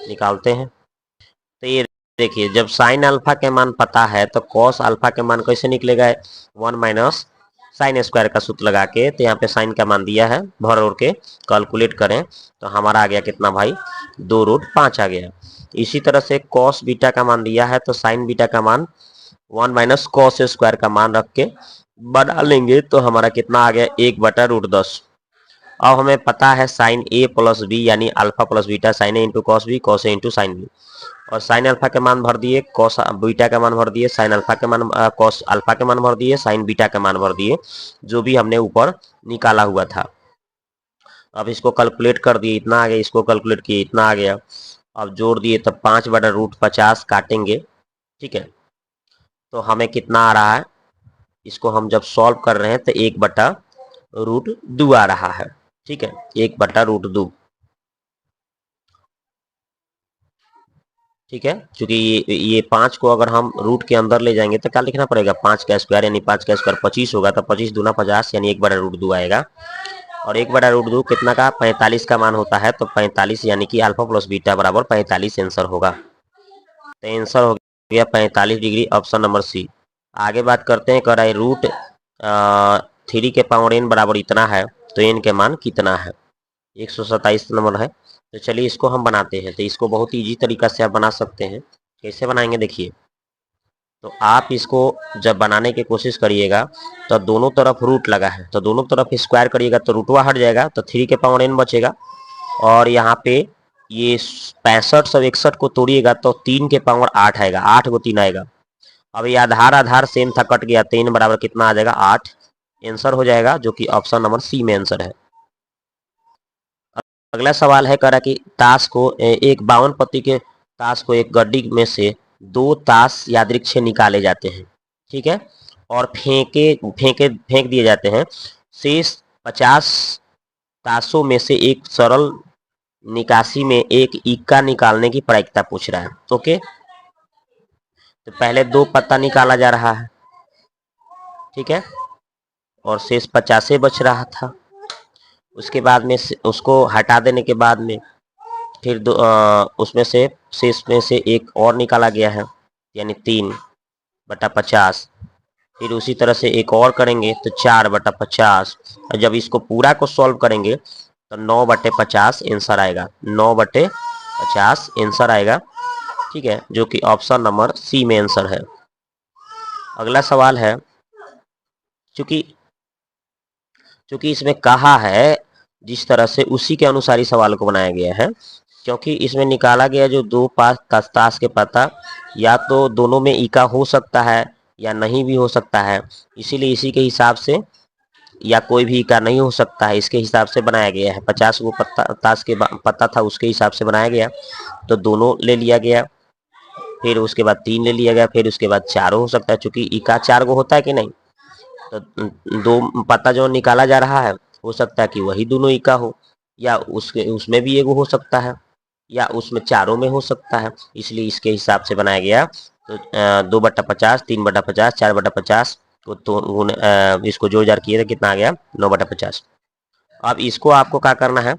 निकालते हैं। तो ये देखिए, जब साइन अल्फा के मान पता है तो कॉस अल्फा के मान कैसे निकलेगा, 1 माइनस साइन स्क्वायर का सूत्र लगा के। तो यहाँ पे साइन का मान दिया है, भर और के कैलकुलेट करें तो हमारा आ गया कितना भाई, 2√5 आ गया। इसी तरह से कॉस बीटा का मान दिया है तो साइन बीटा का मान 1 माइनस कॉस स्क्वायर का मान रख के बना लेंगे तो हमारा कितना आ गया, 1/√10। अब हमें पता है साइन ए प्लस बी यानी alpha plus beta, sign A into cos B, cos A into sine B. और साइन अल्फा के मान भर दिए, कॉस बीटा का मान भर दिए, साइन अल्फा के मान कॉस अल्फा के मान भर दिए, साइन बीटा का मान भर दिए, जो भी हमने ऊपर निकाला हुआ था। अब इसको कैलकुलेट कर दिए, इतना आ गया, इसको कैलकुलेट किए इतना आ गया। अब जोड़ दिए तो 5/√50 काटेंगे। ठीक है। तो हमें कितना आ रहा है, इसको हम जब सॉल्व कर रहे हैं तो 1/√2 आ रहा है। ठीक है, 1/√2। ठीक है, क्योंकि ये 5 को अगर हम रूट के अंदर ले जाएंगे तो क्या लिखना पड़ेगा, 5 का स्क्वायर, यानी 5 का स्क्वायर 25 होगा, तो 25 दूना 50 यानी 1/√2 आएगा। और 1/√2 कितना का, 45 का मान होता है, तो 45 यानी कि अल्फा प्लस बीटा बराबर 45 आंसर होगा। तो आंसर हो गया 45 डिग्री, ऑप्शन नंबर सी। आगे बात करते हैं, कर √3 के पावर n बराबर इतना है, तो n के मान कितना है, 127 नंबर है। तो चलिए इसको हम बनाते हैं। तो इसको बहुत इजी तरीका से आप बना सकते हैं। कैसे बनाएंगे देखिए, तो आप इसको जब बनाने की कोशिश करिएगा तो दोनों तरफ रूट लगा है, तो दोनों तरफ स्क्वायर करिएगा तो रूटवा हट जाएगा, तो 3 के पावर n बचेगा। और यहाँ पे ये 65 सब 61 को तोड़िएगा तो 3 के पावर 8 आएगा, 8 को 3 आएगा। अब ये आधार आधार सेम था, कट गया, 3 बराबर कितना आ जाएगा, 8 आंसर हो जाएगा, जो कि ऑप्शन नंबर सी में आंसर है। अगला सवाल है, करा कि ताश को एक 52 पत्ती के ताश को एक गड्डी में से 2 ताश यादृच्छिक निकाले जाते हैं। ठीक है, और फेंक दिए जाते हैं। शेष 50 ताशों में से एक सरल निकासी में एक इक्का निकालने की प्रायिकता पूछ रहा है। ओके, तो पहले 2 पत्ता निकाला जा रहा है। ठीक है, और शेष 50 बच रहा था। उसके बाद में उसको हटा देने के बाद में फिर उसमें से शेष में से एक और निकाला गया है, यानी 3/50। फिर उसी तरह से एक और करेंगे तो 4/50। और जब इसको पूरा को सॉल्व करेंगे तो 9/50 आंसर आएगा, 9/50 आंसर आएगा। ठीक है, जो कि ऑप्शन नंबर सी में आंसर है। अगला सवाल है, चूंकि इसमें कहा है जिस तरह से उसी के अनुसार ही सवाल को बनाया गया है, क्योंकि इसमें निकाला गया जो 2 ताश के पत्ता, या तो दोनों में इका हो सकता है या नहीं भी हो सकता है, इसीलिए इसी के हिसाब से, या कोई भी इका नहीं हो सकता है, इसके हिसाब से बनाया गया है। 50 वो ताश के पत्ता था, उसके हिसाब से बनाया गया, तो दोनों ले लिया गया। फिर उसके बाद 3 ले लिया गया, फिर उसके बाद 4 हो सकता है, चूंकि इका 4 गो होता है कि नहीं, तो 2 पत्ता जो निकाला जा रहा है हो सकता है कि वही दोनों इका हो, या उसमें भी एक हो सकता है, या उसमें चारों में हो सकता है, इसलिए इसके हिसाब से बनाया गया। तो 2/50, 3/50, 4/50 को तो इसको जोड़ जार किए तो कितना आ गया, 9/50। अब इसको आपको क्या करना है,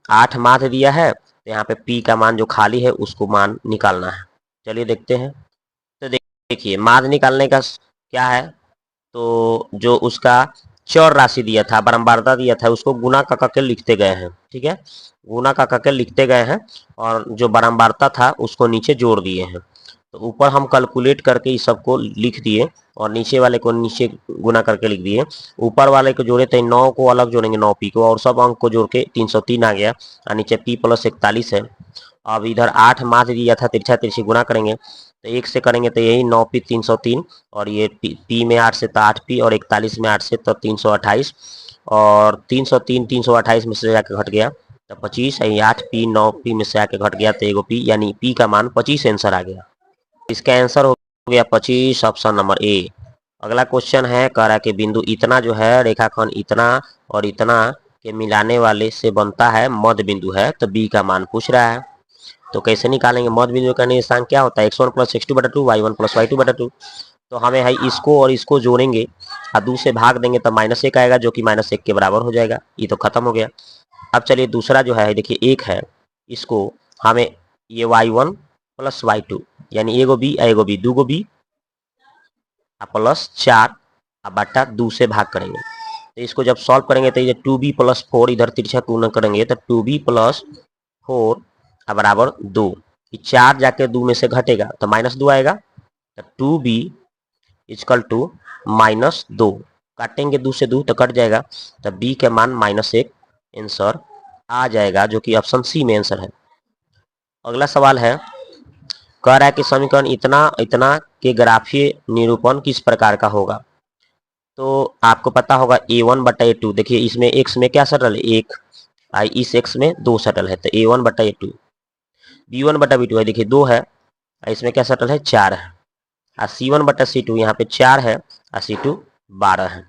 8 माध्य दिया है, तो यहाँ पे पी का मान जो खाली है उसको मान निकालना है। चलिए देखते हैं। तो देखिए माध्य निकालने का क्या है, तो जो उसका चर राशि दिया था, बारंबारता दिया था, उसको गुना का करके लिखते गए हैं। ठीक है, गुना का करके लिखते गए हैं और जो बारंबारता था उसको नीचे जोड़ दिए हैं। तो ऊपर हम कैलकुलेट करके इस सबको लिख दिए और नीचे वाले को नीचे गुना करके लिख दिए। ऊपर वाले को जोड़े थे 9 को अलग जोड़ेंगे 9p को, और सब अंक को जोड़ के 303 आ गया और नीचे p + 41 है। अब इधर 8 मार्च दिया था, तिरछा तिरछी गुना करेंगे तो 1 से करेंगे तो यही 9p 303, और ये p में 8 से तो 8p, और 41 में 8 से तो 328, और 303 328 में से जाके घट गया तो 25, 8p 9p में से आके घट गया तो एगो p, यानी p का मान 25 आंसर आ गया। इसका आंसर हो गया 25, ऑप्शन नंबर ए। अगला क्वेश्चन है, कह रहा है कि बिंदु इतना जो है रेखाखंड इतना और इतना के मिलाने वाले से बनता है मध्य बिंदु है, तो बी का मान पूछ रहा है। तो कैसे निकालेंगे? मध्य बिंदु का निशान क्या होता है? x1 + x2/2 y1 + y2/2। तो हमें है इसको और इसको जोड़ेंगे और 2 से भाग देंगे तो -1 आएगा, जो कि -1 के बराबर हो जाएगा। ये तो खत्म हो गया। अब चलिए दूसरा जो है, देखिए एक है, इसको हमें ये y1 + y2 यानी एगो बी दूगो बी +4 बटा 2 से भाग करेंगे। तो इसको जब सॉल्व करेंगे तो ये 2b + 4 इधर तिरछा गुना करेंगे तो 2b + 4 बराबर 2। 4 जाके 2 में से घटेगा तो -2 आएगा, तो 2b = -2। काटेंगे 2 से 2 तो कट जाएगा, तो b के मान -1 आंसर आ जाएगा, जो कि ऑप्शन सी में आंसर है। अगला सवाल है, कह रहा है कि समीकरण इतना इतना के ग्राफीय निरूपण किस प्रकार का होगा? तो आपको पता होगा a1/a2। देखिए इसमें x में क्या सटल है? 1, इस x में 2 सटल है, तो a1/a2। b1/b2 है, देखिए 2 है, इसमें क्या सटल है? 4 है। और c1/c2 यहाँ पे 4 है और c2 12 है।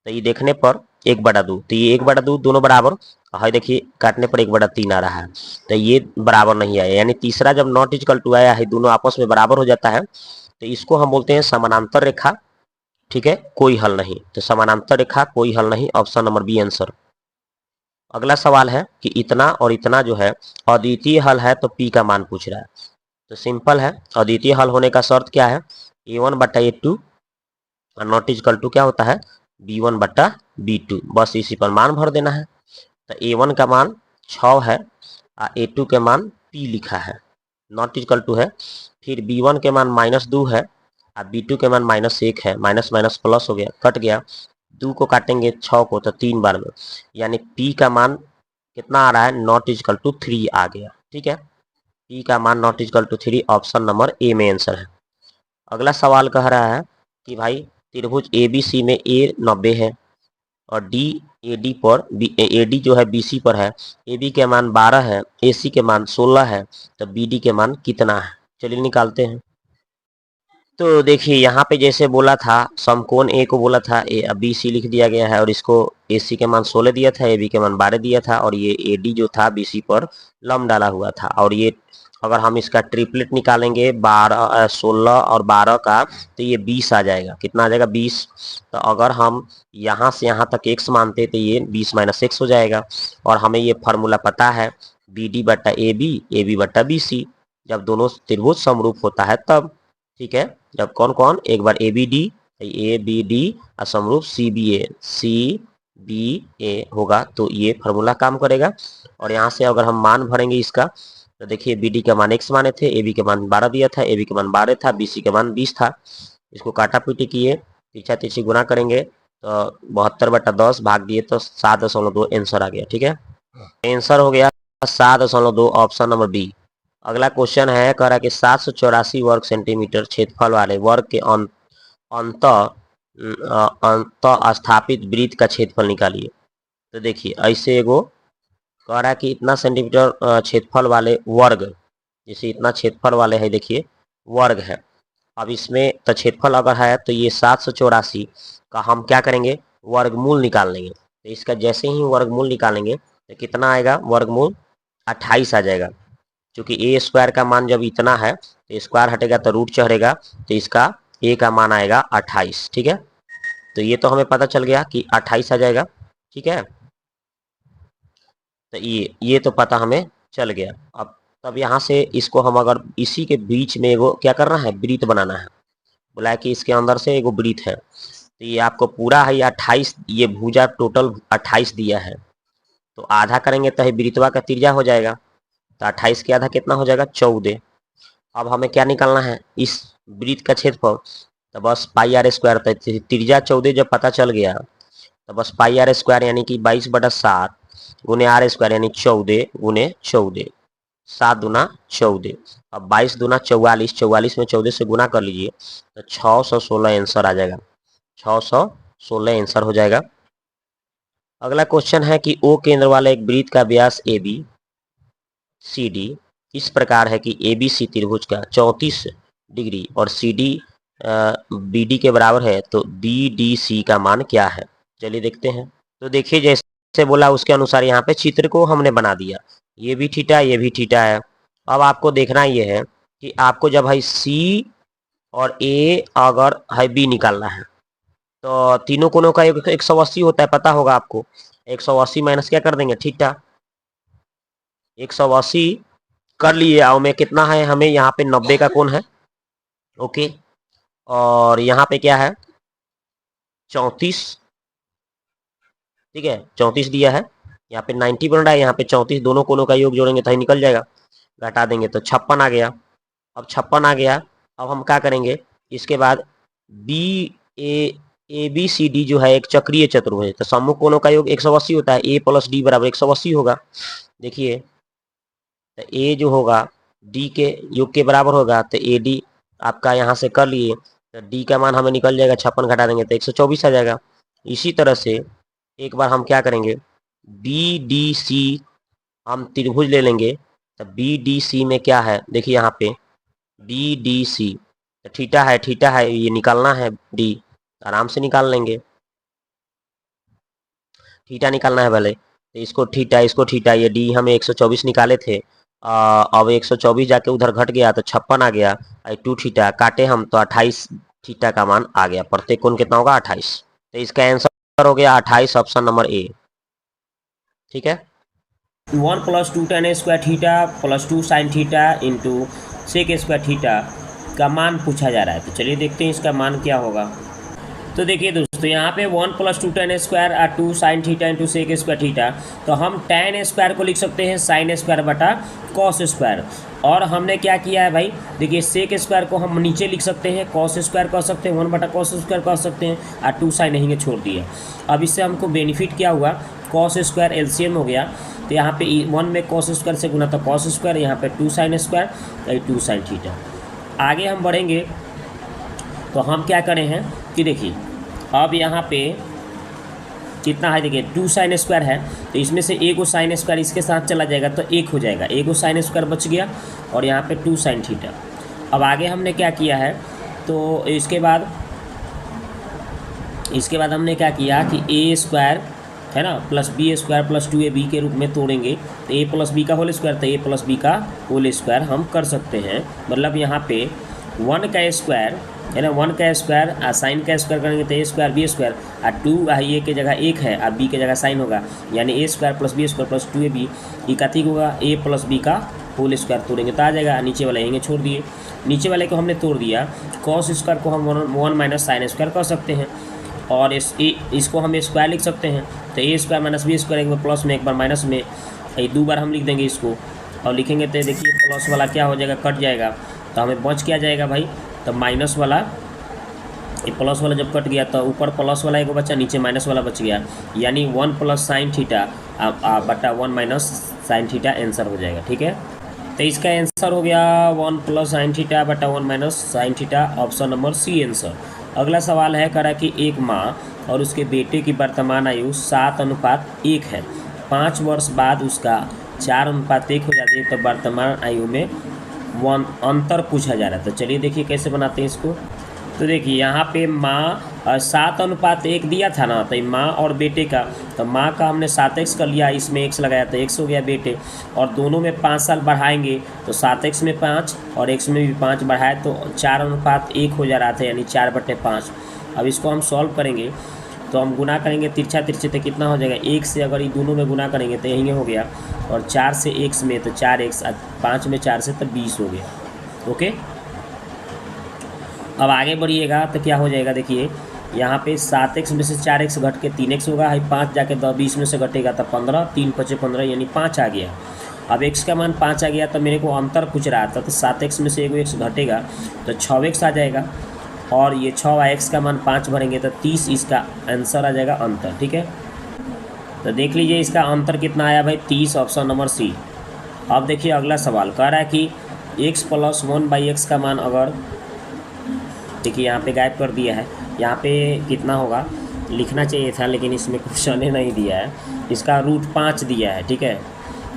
तो ये देखने पर 1/2, तो ये 1/2 दोनों बराबर है, देखिए काटने पर 1/3 आ रहा है, तो ये बराबर नहीं आया, यानी तीसरा जब नॉट इक्वल टू आया है, दोनों आपस में बराबर हो जाता है, तो इसको हम बोलते हैं समानांतर रेखा। ठीक है, कोई हल नहीं, तो समानांतर रेखा कोई हल नहीं, ऑप्शन नंबर बी आंसर। अगला सवाल है कि इतना और इतना जो है अद्वितीय हल है, तो पी का मान पूछ रहा है। तो सिंपल है, अद्वितीय हल होने का शर्त क्या है? a1/a2 और नॉट इक्वल टू क्या होता है? b1/b2। बस इसी पर मान भर देना है। तो a1 का मान 6 है और a2 के मान p लिखा है, नॉट इक्वल टू है। फिर b1 के मान -2 है और b2 के मान -1 है, माइनस माइनस प्लस हो गया, कट गया। 2 को काटेंगे 6 को तो 3 बार में, यानी p का मान कितना आ रहा है? नॉट इक्वल टू 3 आ गया। ठीक है, p का मान not equal to 3, option number A में आंसर है। अगला सवाल कह रहा है कि भाई त्रिभुज ABC में a 90 है और AD जो है BC पर है, AB के मान 12 है, AC के मान 16 है, तो BD के मान कितना है? चलिए निकालते हैं। तो देखिए यहाँ पे जैसे बोला था, समकोण ए को बोला था BC लिख दिया गया है, और इसको AC के मान 16 दिया था, AB के मान 12 दिया था, और ये AD जो था BC पर लंब डाला हुआ था। और ये अगर हम इसका ट्रिपलेट निकालेंगे 12 16 और 12 का, तो ये 20 आ जाएगा। कितना आ जाएगा? 20। तो अगर हम यहाँ से यहाँ तक x मानते तो ये 20 - x हो जाएगा। और हमें ये फार्मूला पता है, BD/AB AB/BC, जब दोनों त्रिभुज समरूप होता है तब। ठीक है, जब कौन कौन? एक बार ABD और समरूप CBA होगा तो ये फार्मूला काम करेगा। और यहाँ से अगर हम मान भरेंगे इसका, तो देखिए BD का मान x माने थे, AB के मान 12 दिया था, AB के मान 12 था, BC के मान 20 था। इसको काटा पीटी किए, पीछा तीछी गुना करेंगे तो 72/10 भाग दिए तो 7.2 आंसर आ गया। ठीक है, आंसर हो गया 7.2, ऑप्शन नंबर बी। अगला क्वेश्चन है, कह रहा है कि 784 वर्ग सेंटीमीटर क्षेत्रफल वाले वर्ग के अंत स्थापित वृत्त का क्षेत्रफल निकालिए। तो देखिए ऐसे एगो कह रहा है कि इतना सेंटीमीटर क्षेत्रफल वाले वर्ग, जैसे इतना क्षेत्रफल वाले है, देखिए वर्ग है। अब इसमें तो क्षेत्रफल अगर है तो ये 784 का हम क्या करेंगे? वर्गमूल निकाल लेंगे। तो इसका जैसे ही वर्गमूल निकालेंगे तो कितना आएगा? वर्गमूल 28 आ जाएगा, क्योंकि a² का मान जब इतना है तो स्क्वायर हटेगा तो रूट चढ़ेगा, तो इसका a का मान आएगा 28। ठीक है, तो ये तो हमें पता चल गया कि 28 आ जाएगा। ठीक है, तो ये तो पता हमें चल गया। अब तब यहाँ से इसको हम अगर इसी के बीच में एगो क्या करना है? वृत्त बनाना है। बोला है कि इसके अंदर से एगो वृत्त है, तो ये आपको पूरा है, 28, ये भुजा टोटल 28 दिया है, तो आधा करेंगे तो वृत्तवा का त्रिज्या हो जाएगा, तो 28 के आधा कितना हो जाएगा 14। अब हमें क्या निकालना है, इस वृत्त का क्षेत्रफल, तो बस पाई आर स्क्वायर, त्रिज्या 14 जब पता चल गया तो बस पाई आर स्क्वायर यानी कि 22/7 गुने आर स्क्वायर यानी 14 गुने 14, 7 दूना 14। अब 22 दूना 44, 44 में 14 से गुना कर लीजिए तो 616 आंसर आ जाएगा, 616 आंसर हो जाएगा। अगला क्वेश्चन है कि ओ केंद्र वाले एक वृत्त का व्यास ए बी सी डी इस प्रकार है कि ए बी सी त्रिभुज का 34 डिग्री और सी डी बी डी के बराबर है, तो बी डी सी का मान क्या है। चलिए देखते हैं। तो देखिए जैसे बोला उसके अनुसार यहाँ पे चित्र को हमने बना दिया, ये भी थीटा ये भी थीटा है। अब आपको देखना ये है कि आपको जब है सी और ए अगर है बी निकालना है, तो तीनों कोणों का 180 होता है, पता होगा आपको। 180 माइनस क्या कर देंगे थीटा, 180 कर लिए। आओ में कितना है, हमें यहाँ पे 90 का कोण है, ओके। और यहाँ पे क्या है 34, ठीक है 34 दिया है। यहाँ पे 90 बन रहा है, यहाँ पे 34, दोनों कोणों का योग जोड़ेंगे तो निकल जाएगा, घटा देंगे तो 56 आ गया। अब 56 आ गया, अब हम क्या करेंगे, इसके बाद B A B C D जो है एक चक्रीय चतुर्भुज है, तो सम्मुख कोणों का योग 180 होता है, ए प्लस डी बराबर 180 होगा। देखिए तो ए जो होगा डी के योग के बराबर होगा, तो ए डी आपका यहाँ से कर लिए, तो डी का मान हमें निकल जाएगा, 56 घटा देंगे तो 124 आ जाएगा। इसी तरह से एक बार हम क्या करेंगे, बी डी सी हम त्रिभुज ले लेंगे, तो बी डी सी में क्या है देखिए यहाँ पे बी डी सी, तो थीटा है ये निकालना है, डी आराम से निकाल लेंगे, थीटा निकालना है पहले, तो इसको थीटा, ये डी हमें 124 निकाले थे, अब 124 जाके उधर घट गया तो 56 आ गया, 2 थीटा काटे हम तो 28 थीटा का मान आ गया। प्रत्येक कोण कितना होगा 28, तो इसका आंसर हो गया 28, ऑप्शन नंबर ए, ठीक है। 1 + 2 tan square theta + 2 sin theta into sec square theta का मान पूछा जा रहा है। तो चलिए देखते हैं इसका मान क्या होगा। तो देखिए दोस्तों यहाँ पे 1 + 2 tan स्क्वायर और 2 sin theta into sec square theta, तो हम tan स्क्वायर को लिख सकते हैं sin स्क्वायर बटा cos स्क्वायर। और हमने क्या किया है भाई, देखिए सेक स्क्वायर को हम नीचे लिख सकते हैं, cos स्क्वायर कह सकते हैं, 1 बटा cos स्क्वायर कह सकते हैं, और 2 sin नहीं छोड़ दिया। अब इससे हमको बेनिफिट क्या हुआ, cos स्क्वायर एलसीएम हो गया, तो यहाँ पे 1 में cos स्क्वायर से गुना तो cos स्क्वायर, यहाँ पे 2 sin स्क्वायर 2 sin थीटा। आगे हम बढ़ेंगे तो हम क्या करें हैं कि देखिए अब यहाँ पे कितना है, देखिए 2 sin स्क्वायर है, तो इसमें से एक sin स्क्वायर इसके साथ चला जाएगा तो 1 हो जाएगा, एक sin स्क्वायर बच गया, और यहाँ पे 2 sin थीटा। अब आगे हमने क्या किया है, तो इसके बाद हमने क्या किया कि ए स्क्वायर है ना plus B square plus 2ab के रूप में तोड़ेंगे, तो a + b का होल स्क्वायर, तो a + b का होल स्क्वायर हम कर सकते हैं। मतलब यहाँ पे 1 का स्क्वायर है ना, 1 का स्क्वायर और साइन का स्क्वायर करेंगे तो a स्क्वायर b स्क्वायर, और 2 a के जगह 1 है और b के जगह साइन होगा, यानी a square + b square + 2ab ये का ठीक होगा, a + b का होल स्क्वायर तोड़ेंगे तो आ जाएगा। नीचे वाला यहीं छोड़ दिए, नीचे वाले को हमने तोड़ दिया, cos स्क्वायर को हम 1 - sin स्क्वायर कर सकते हैं, और इसको हम स्क्वायर लिख सकते हैं, तो a स्क्वायर - b स्क्वायर एक बार प्लस में एक बार माइनस में, 2 बार हम लिख देंगे इसको, और लिखेंगे तो देखिए प्लस वाला क्या हो जाएगा, कट जाएगा, तो हमें बच क्या जाएगा भाई, तो माइनस वाला, ये प्लस वाला जब कट गया तो ऊपर प्लस वाला एक बचा, नीचे माइनस वाला बच गया, यानी 1 + sin थीटा बटा 1 - sin थीटा आंसर हो जाएगा, ठीक है। तो इसका आंसर हो गया 1 + sin थीटा बटा 1 - sin theta, option number C answer. अगला सवाल है, करा कि एक माँ और उसके बेटे की वर्तमान आयु 7:1 है, 5 वर्ष बाद उसका 4:1 हो जाती है, तो वर्तमान आयु में अंतर पूछा जा रहा है। तो चलिए देखिए कैसे बनाते हैं इसको। तो देखिए यहाँ पे माँ 7:1 दिया था ना, तो माँ और बेटे का, तो माँ का हमने 7x कर लिया, इसमें x लगाया तो x हो गया बेटे, और दोनों में 5 साल बढ़ाएंगे तो 7x में 5 और x में भी 5 बढ़ाए तो 4:1 हो जा रहा था, यानी 4/5। अब इसको हम सॉल्व करेंगे तो हम गुना करेंगे तिरछा तिरछे, तो कितना हो जाएगा, 1 से अगर ये दोनों में गुना करेंगे तो यही हो गया, और 4 से x में तो 4x, 5 में 4 से तो 20 हो गया, ओके। अब आगे बढ़िएगा तो क्या हो जाएगा, देखिए यहाँ पे 7x में से 4x घट के 3x होगा, 5 जाके 20 में से घटेगा तो 15, 3 × 5 = 15 यानी 5 आ गया। अब x का मान 5 आ गया तो मेरे को अंतर पूछ रहा था, तो 7x में से 1 x घटेगा तो 6x आ जाएगा, और ये 6 x का मान 5 भरेंगे तो 30 इसका आंसर आ जाएगा अंतर। ठीक है, तो देख लीजिए इसका अंतर कितना आया भाई, 30, ऑप्शन नंबर सी। अब देखिए अगला सवाल कह रहा है कि x + 1/x का मान अगर, देखिए यहाँ पे गायब कर दिया है, यहाँ पे कितना होगा लिखना चाहिए था लेकिन इसमें क्वेश्चन ही नहीं दिया है, इसका √5 दिया है। ठीक है,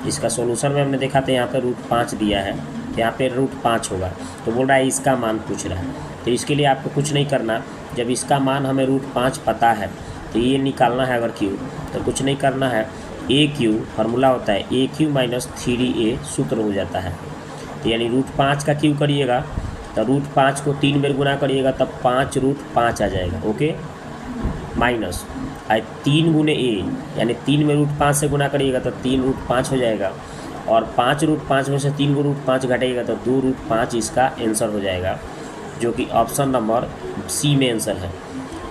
इसका सोल्यूशन में हमने देखा था यहाँ पे √5 दिया है, तो यहाँ पे √5 होगा, तो बोल रहा है इसका मान पूछ रहा है। तो इसके लिए आपको कुछ नहीं करना, जब इसका मान हमें √5 पता है तो ये निकालना है अगर q, तो कुछ नहीं करना है, AQ फार्मूला होता है AQ - 3A सूत्र हो जाता है, तो यानी √5 का q करिएगा तो √5 को 3 बार गुना करिएगा तब 5√5 आ जाएगा। ओके, माइनस 3 × A यानी 3 में √5 से गुना करिएगा तो 3√5 हो जाएगा, और 5√5 में से 3 को √5 घटाइएगा तो 2√5 इसका आंसर हो जाएगा, जो कि ऑप्शन नंबर सी में आंसर है।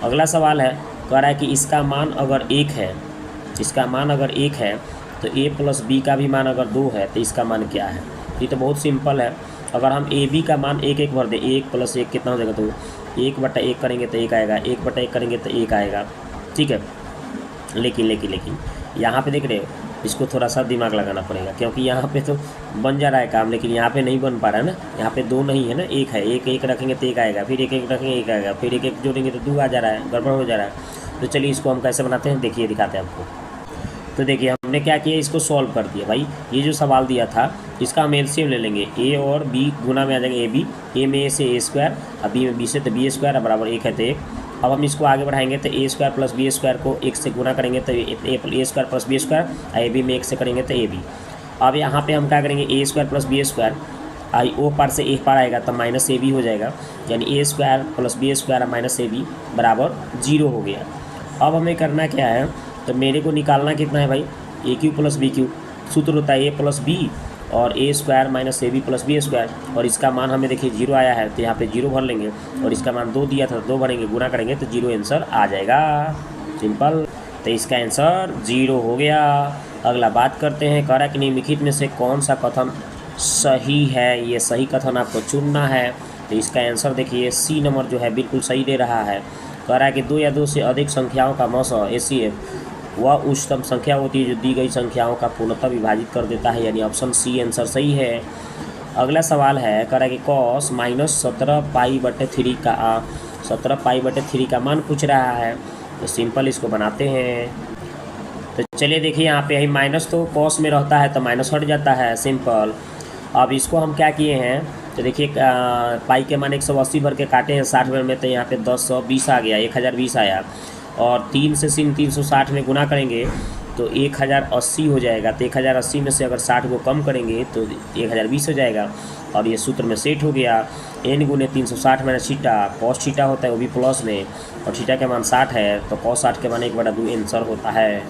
अगला सवाल है, कह रहा है कि इसका मान अगर 1 है, इसका मान अगर 1 है तो a + b का भी मान अगर 2 है तो इसका मान क्या है। ये तो बहुत सिंपल है, अगर हम a b का मान 1 भर दें, 1 + 1 कितना हो जाएगा, तो 1/1 करेंगे तो 1 आएगा, 1/1 करेंगे तो 1 आएगा। ठीक है, लेकिन यहाँ पे देख रहे हो, इसको थोड़ा सा दिमाग लगाना पड़ेगा, क्योंकि यहाँ पे तो बन जा रहा है काम, लेकिन यहाँ पे नहीं बन पा रहा है ना, यहाँ पे 2 नहीं है ना, 1 है, 1 रखेंगे तो 1 आएगा, फिर 1 रखेंगे 1 आएगा, फिर 1 जोड़ेंगे तो 2 आ जा रहा है, गड़बड़ हो जा रहा है। तो चलिए इसको हम कैसे बनाते हैं, देखिए दिखाते हैं आपको। तो देखिए हमने क्या किया, इसको सॉल्व कर दिया भाई। ये जो सवाल दिया था इसका हम एलसीएम ले लेंगे, a और b गुना में आ जाएंगे ab, a में a से a², और b में b से तो b² बराबर 1 है तो 1। अब हम इसको आगे बढ़ाएंगे तो a² + b² को 1 से गुना करेंगे तो a² + b², ab में 1 से करेंगे तो ab। अब यहाँ पे हम क्या करेंगे, a² + b² आई ओ पार से a पार आएगा तो -ab हो जाएगा, यानी a² + b² -ab बराबर 0 हो गया। अब हमें करना क्या है, तो मेरे को निकालना कितना है भाई, AQ + BQ, सूत्र होता है a + b और a² - ab + b², और इसका मान हमें देखिए 0 आया है तो यहाँ पे 0 भर लेंगे, और इसका मान 2 दिया था तो 2 भरेंगे, गुना करेंगे तो 0 आंसर आ जाएगा, सिंपल। तो इसका आंसर 0 हो गया। अगला बात करते हैं, कह रहा है कि निम्नलिखित में से कौन सा कथन सही है, ये सही कथन आपको चुनना है। तो इसका आंसर देखिए सी नंबर जो है बिल्कुल सही दे रहा है। कह रहा है कि 2 या 2 से अधिक संख्याओं का मौसा ACF वह उच्चतम संख्या होती है जो दी गई संख्याओं का पूर्णतः विभाजित कर देता है, यानी ऑप्शन सी आंसर सही है। अगला सवाल है, कह रहा है कि cos -17π/3 का 17π/3 का मान पूछ रहा है। तो सिंपल इसको बनाते हैं। तो चलिए देखिए यहाँ पे माइनस तो cos में रहता है तो माइनस हट जाता है, सिंपल। अब इसको हम क्या किए हैं, तो देखिए पाई के मान 180 भर के काटे हैं 60 भर में, तो यहाँ पे 1020 आ गया, 1020 आया, और 3 से 360 में गुना करेंगे तो 1080 हो जाएगा। तो 1080 में से अगर 60 को कम करेंगे तो 1020 हो जाएगा, और ये सूत्र में सेट हो गया। n × 360 - थीटा, cos थीटा होता है वो भी प्लस में, और थीटा के मान 60 है तो cos 60 के मान 1/2 आंसर होता है।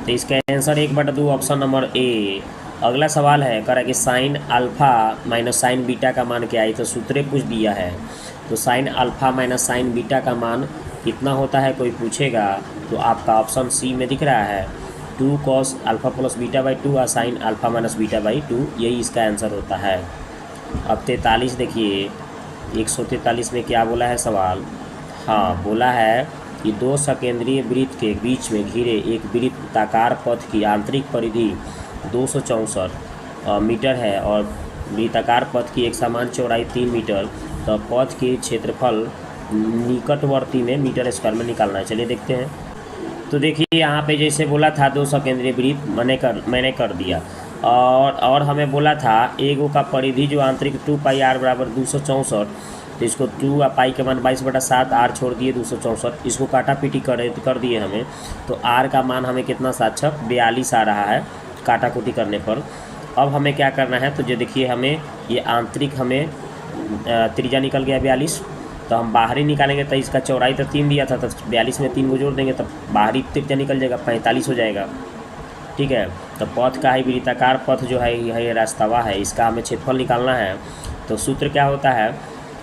तो इसका आंसर 1/2 ऑप्शन नंबर ए। अगला सवाल है, कह रहा है कि sin α - sin β का मान क्या है, तो सूत्र पूछ दिया है। तो sin α - sin β का मान कितना होता है कोई पूछेगा तो आपका ऑप्शन सी में दिख रहा है 2 cos α + β/2 और sin α - β/2, यही इसका आंसर होता है। अब 43 देखिए, 143 में क्या बोला है सवाल, हाँ बोला है कि 2 सकेंद्रीय वृत्त के बीच में घिरे एक वृत्ताकार पथ की आंतरिक परिधि 264 मीटर है और वृत्ताकार पथ की एक समान चौड़ाई 3 मीटर, तो पथ के क्षेत्रफल निकटवर्ती में मीटर स्क्वायर में निकालना है। चलिए देखते हैं। तो देखिए यहाँ पे जैसे बोला था 2 सकेंद्रीय वृत्त मैंने कर दिया, और हमें बोला था एगो का परिधि जो आंतरिक 2πr बराबर 264, तो इसको 2 पाई के मान 22/7, r छोड़ दिए 264, इसको काटा पीटी कर दिए हमें, तो r का मान हमें कितना साक्षक 42 आ रहा है काटा कुटी करने पर। अब हमें क्या करना है, तो जो देखिए हमें ये आंतरिक हमें त्रिज्या निकल गया 42, तो हम बाहरी निकालेंगे तो इसका चौड़ाई तो 3 दिया था, तो 42 में 3 को जोड़ देंगे तो बाहरी त्रिज्या निकल जाएगा 45 हो जाएगा। ठीक है, तो पथ का ही वृत्ताकार पथ जो है यह रास्तावा है, इसका हमें क्षेत्रफल निकालना है। तो सूत्र क्या होता है,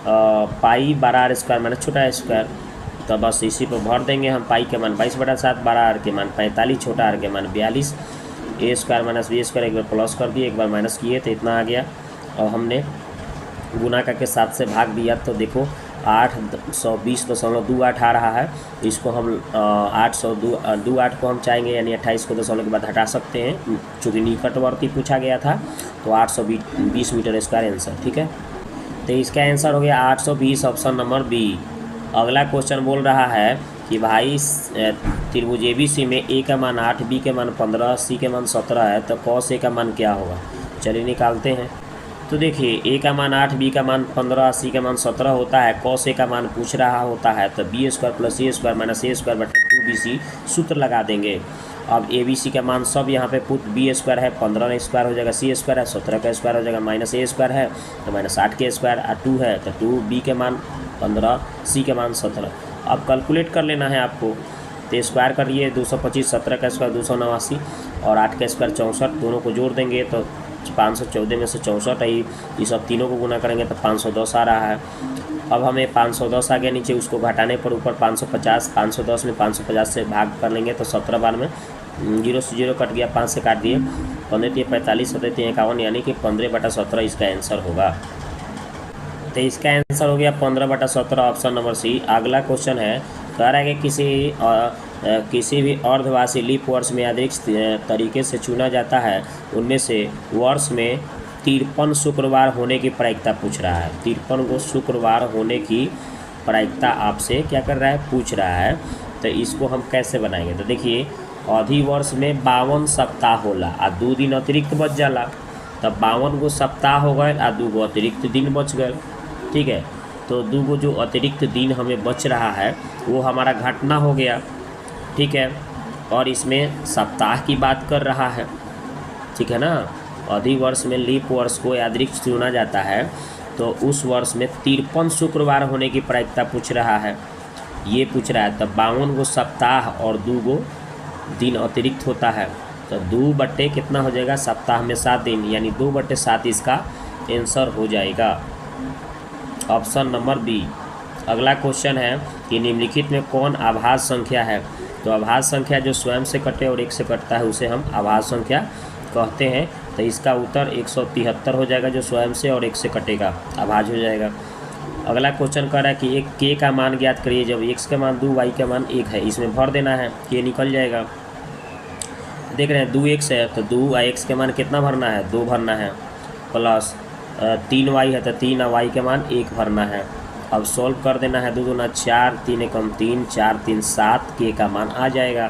पाई बड़ा r² - छोटा स्क्वायर तो बस इसी पर भर देंगे हम। पाई के मान 22/7, बड़ा आर के मान 45, छोटा आर के मान 42, ए स्क्वायर माइनस बी स्क्वायर एक बार प्लस कर दिए, एक बार माइनस किए तो इतना आ गया। और हमने गुना करके 7 से भाग दिया तो देखो 820.28 आ रहा है। इसको हम 828 को हम चाहेंगे यानी 28 को दशमलव के बाद हटा सकते हैं, चूँकि निकटवर्ती पूछा गया था। तो 820 मीटर स्क्वायर आंसर, ठीक है। तो इसका आंसर हो गया 820, ऑप्शन नंबर बी। अगला क्वेश्चन बोल रहा है कि भाई त्रिभुज ABC में ए का मान 8, बी के मान 15, सी के मान 17 है, तो कॉस ए का मान क्या होगा? चलिए निकालते हैं। तो देखिए ए का मान 8, बी का मान 15, सी का मान 17 होता है। कॉस ए का मान पूछ रहा होता है, तो बी स्क्वायर प्लस ए स्क्वायर माइनस ए स्क्वायर बटा 2bc सूत्र लगा देंगे। अब ABC का मान सब यहाँ पे पुट, बी स्क्वायर है 15 स्क्वायर हो जाएगा, सी स्क्वायर है 17 का स्क्वायर हो जाएगा, माइनस ए स्क्वायर है तो माइनस 8 के स्क्वायर, 2 है तो 2, बी के मान 15, सी के मान 17। अब कैलकुलेट कर लेना है आपको। तो स्क्वायर करिए 225, 17 का स्क्वायर 289 और 8 का स्क्वायर 64, दोनों को जोड़ देंगे तो 514 में से 64 है। ये सब तीनों को गुना करेंगे तो 510 आ रहा है। अब हमें 510 आ गया नीचे, उसको घटाने पर ऊपर 550, 510 में 550 से भाग कर लेंगे तो 17 बार में 0 से 0 कट गया, 5 से काट दिए, 15 × 45, 17 × 51 यानी कि 15/17 इसका आंसर होगा। तो इसका आंसर हो गया 15/17, ऑप्शन नंबर सी। अगला क्वेश्चन है, कह रहा है कि किसी भी अर्धवार्षिक लीप वर्ष में अधिक तरीके से चुना जाता है, उनमें से वर्ष में 53 शुक्रवार होने की प्रायिकता पूछ रहा है। 53 को शुक्रवार होने की प्रायिकता आपसे क्या कर रहा है? पूछ रहा है। तो इसको हम कैसे बनाएंगे? तो देखिए अधिवर्ष में 52 सप्ताह होला आ 2 दिन अतिरिक्त बच जाला, तब 52 गो सप्ताह हो गए आ 2 गो अतिरिक्त दिन बच गए, ठीक है। तो 2 गो जो अतिरिक्त दिन हमें बच रहा है वो हमारा घटना हो गया, ठीक है। और इसमें सप्ताह की बात कर रहा है, ठीक है ना। अधिवर्ष में लीप वर्ष को अतिरिक्त चुना जाता है, तो उस वर्ष में 53 शुक्रवार होने की प्रायिकता पूछ रहा है, ये पूछ रहा है। तब 52 गो सप्ताह और 2 गो दिन अतिरिक्त होता है, तो 2 बटे कितना हो जाएगा? सप्ताह में 7 दिन, यानी 2/7 इसका आंसर हो जाएगा, ऑप्शन नंबर बी। अगला क्वेश्चन है कि निम्नलिखित में कौन आभाज्य संख्या है? तो आभाज्य संख्या जो स्वयं से कटे और 1 से कटता है उसे हम आभाज्य संख्या कहते हैं। तो इसका उत्तर 173 हो जाएगा, जो स्वयं से और 1 से कटेगा आभाज्य हो जाएगा। अगला क्वेश्चन कह रहा है कि एक के का मान ज्ञात करिए जब x का मान 2, y का मान 1 है। इसमें भर देना है, के निकल जाएगा। देख रहे हैं 2x है तो 2x के मान कितना भरना है? 2 भरना है, प्लस 3y है तो 3y के मान 1 भरना है। अब सॉल्व कर देना है, 2 दूना 4, 3 एकम 3, 4 3 7, के का मान आ जाएगा।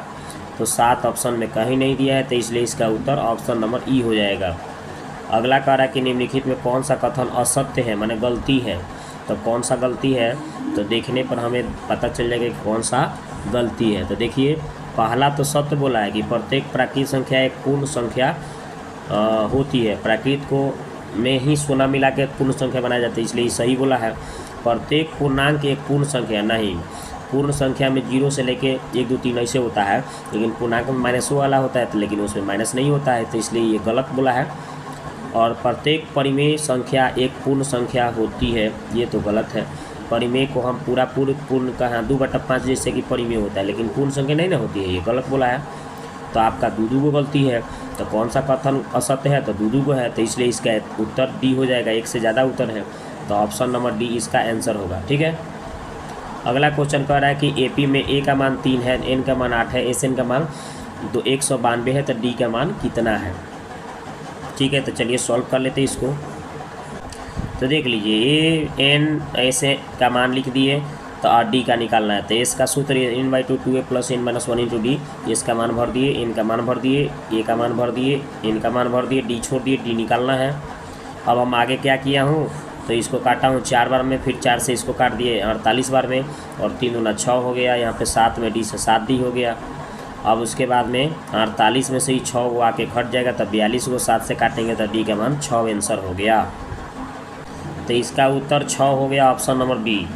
तो 7 ऑप्शन में कहीं नहीं दिया है, तो इसलिए इसका उत्तर ऑप्शन नंबर ई हो जाएगा। अगला कह रहा है कि निम्नलिखित में कौन सा कथन असत्य है, माने गलती है। तो कौन सा गलती है? तो देखने पर हमें पता चल जाएगा कि कौन सा गलती है। तो देखिए पहला तो सत्य बोला है कि प्रत्येक प्राकृत संख्या एक पूर्ण संख्या होती है। प्राकृत को में ही 16 मिला के पूर्ण संख्या बनाया जाता है, इसलिए सही बोला है। प्रत्येक पूर्णांक एक पूर्ण संख्या नहीं, पूर्ण संख्या में 0 से लेके 1 2 3 ऐसे होता है, लेकिन पूर्णांक में माइनस वाला होता है, तो लेकिन उसमें माइनस नहीं होता है, तो इसलिए ये गलत बोला है। और प्रत्येक परिमेय संख्या एक पूर्ण संख्या होती है, ये तो गलत है। परिमेय को हम पूर्ण का 2/5 जैसे कि परिमेय होता है, लेकिन पूर्ण संख्या नहीं ना होती है, ये गलत बोला है। तो आपका 2 गो गलती है। तो कौन सा कथन असत्य है? तो 2 गो है, तो इसलिए इसका उत्तर डी हो जाएगा, 1 से ज़्यादा उत्तर है, तो ऑप्शन नंबर डी इसका आंसर होगा, ठीक है। अगला क्वेश्चन कह रहा है कि एपी में ए का मान 3 है, एन का मान 8 है, एस एन का मान 192 है, तो डी का मान कितना है? ठीक है, तो चलिए सॉल्व कर लेते हैं इसको। तो देख लीजिए ए एन एस का मान लिख दिए, तो और डी का निकालना है। तो एस का सूत्र n/2 2a + n-1 × d, S का मान भर दिए, एन का मान भर दिए, ए का मान भर दिए, एन का मान भर दिए, डी छोड़ दिए, डी निकालना है। अब हम आगे क्या किया हूँ, तो इसको काटा हूँ 4 बार में, फिर 4 से इसको काट दिए 48 बार में, और 3 दूना 6 हो गया, यहाँ पे 7 में डी से 7 डी हो गया। अब उसके बाद में 48 में से ही 6 वो आके घट जाएगा, तब 42 को 7 से काटेंगे तो डी का मान 6 आंसर हो गया। तो इसका उत्तर 6 हो गया, ऑप्शन नंबर बी।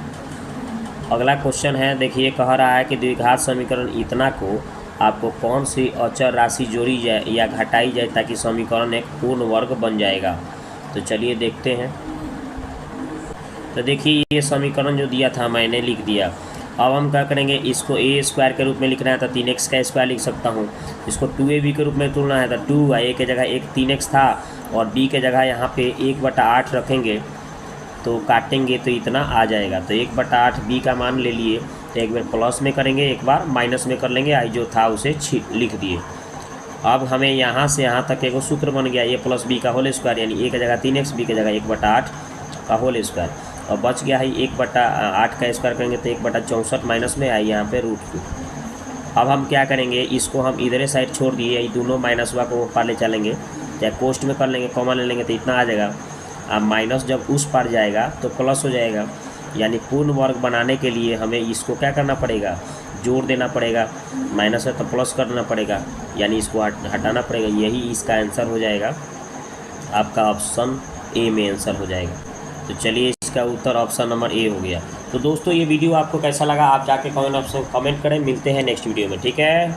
अगला क्वेश्चन है, देखिए कह रहा है कि द्विघात समीकरण इतना को आपको कौन सी अचर राशि जोड़ी जाए या घटाई जाए ताकि समीकरण एक पूर्ण वर्ग बन जाएगा। तो चलिए देखते हैं। तो देखिए ये समीकरण जो दिया था मैंने लिख दिया, अब हम क्या करेंगे, इसको ए स्क्वायर के रूप में लिखना है तो 3x का स्क्वायर लिख सकता हूँ। इसको 2ab के रूप में तोड़ना है तो 2 a के जगह एक 3x था और b के जगह यहाँ पे 1/8 रखेंगे तो काटेंगे तो इतना आ जाएगा। तो 1/8 b का मान ले लिए, तो एक बार प्लस में करेंगे, एक बार माइनस में कर लेंगे, आई जो था उसे लिख दिए। अब हमें यहाँ से यहाँ तक एक सूत्र बन गया, a + b का होल स्क्वायर, यानी a की जगह 3x, b की जगह 1/8 का होल स्क्वायर। और बच गया है 1/8 का स्क्वायर करेंगे तो 1/64 माइनस में आई यहाँ पे √2। अब हम क्या करेंगे, इसको हम इधरे साइड छोड़ दिए, ये दोनों माइनस वा को पार ले चलेंगे, चाहे कोष्ट में कर लेंगे, कॉमन ले लेंगे तो इतना आ जाएगा। अब माइनस जब उस पार जाएगा तो प्लस हो जाएगा, यानी पूर्ण वर्ग बनाने के लिए हमें इसको क्या करना पड़ेगा, जोड़ देना पड़ेगा। माइनस है तो प्लस करना पड़ेगा, यानी इसको हटाना पड़ेगा। यही इसका आंसर हो जाएगा, आपका ऑप्शन ए में आंसर हो जाएगा। तो चलिए इसका उत्तर ऑप्शन नंबर ए हो गया। तो दोस्तों ये वीडियो आपको कैसा लगा आप जाके कमेंट करें। मिलते हैं नेक्स्ट वीडियो में, ठीक है।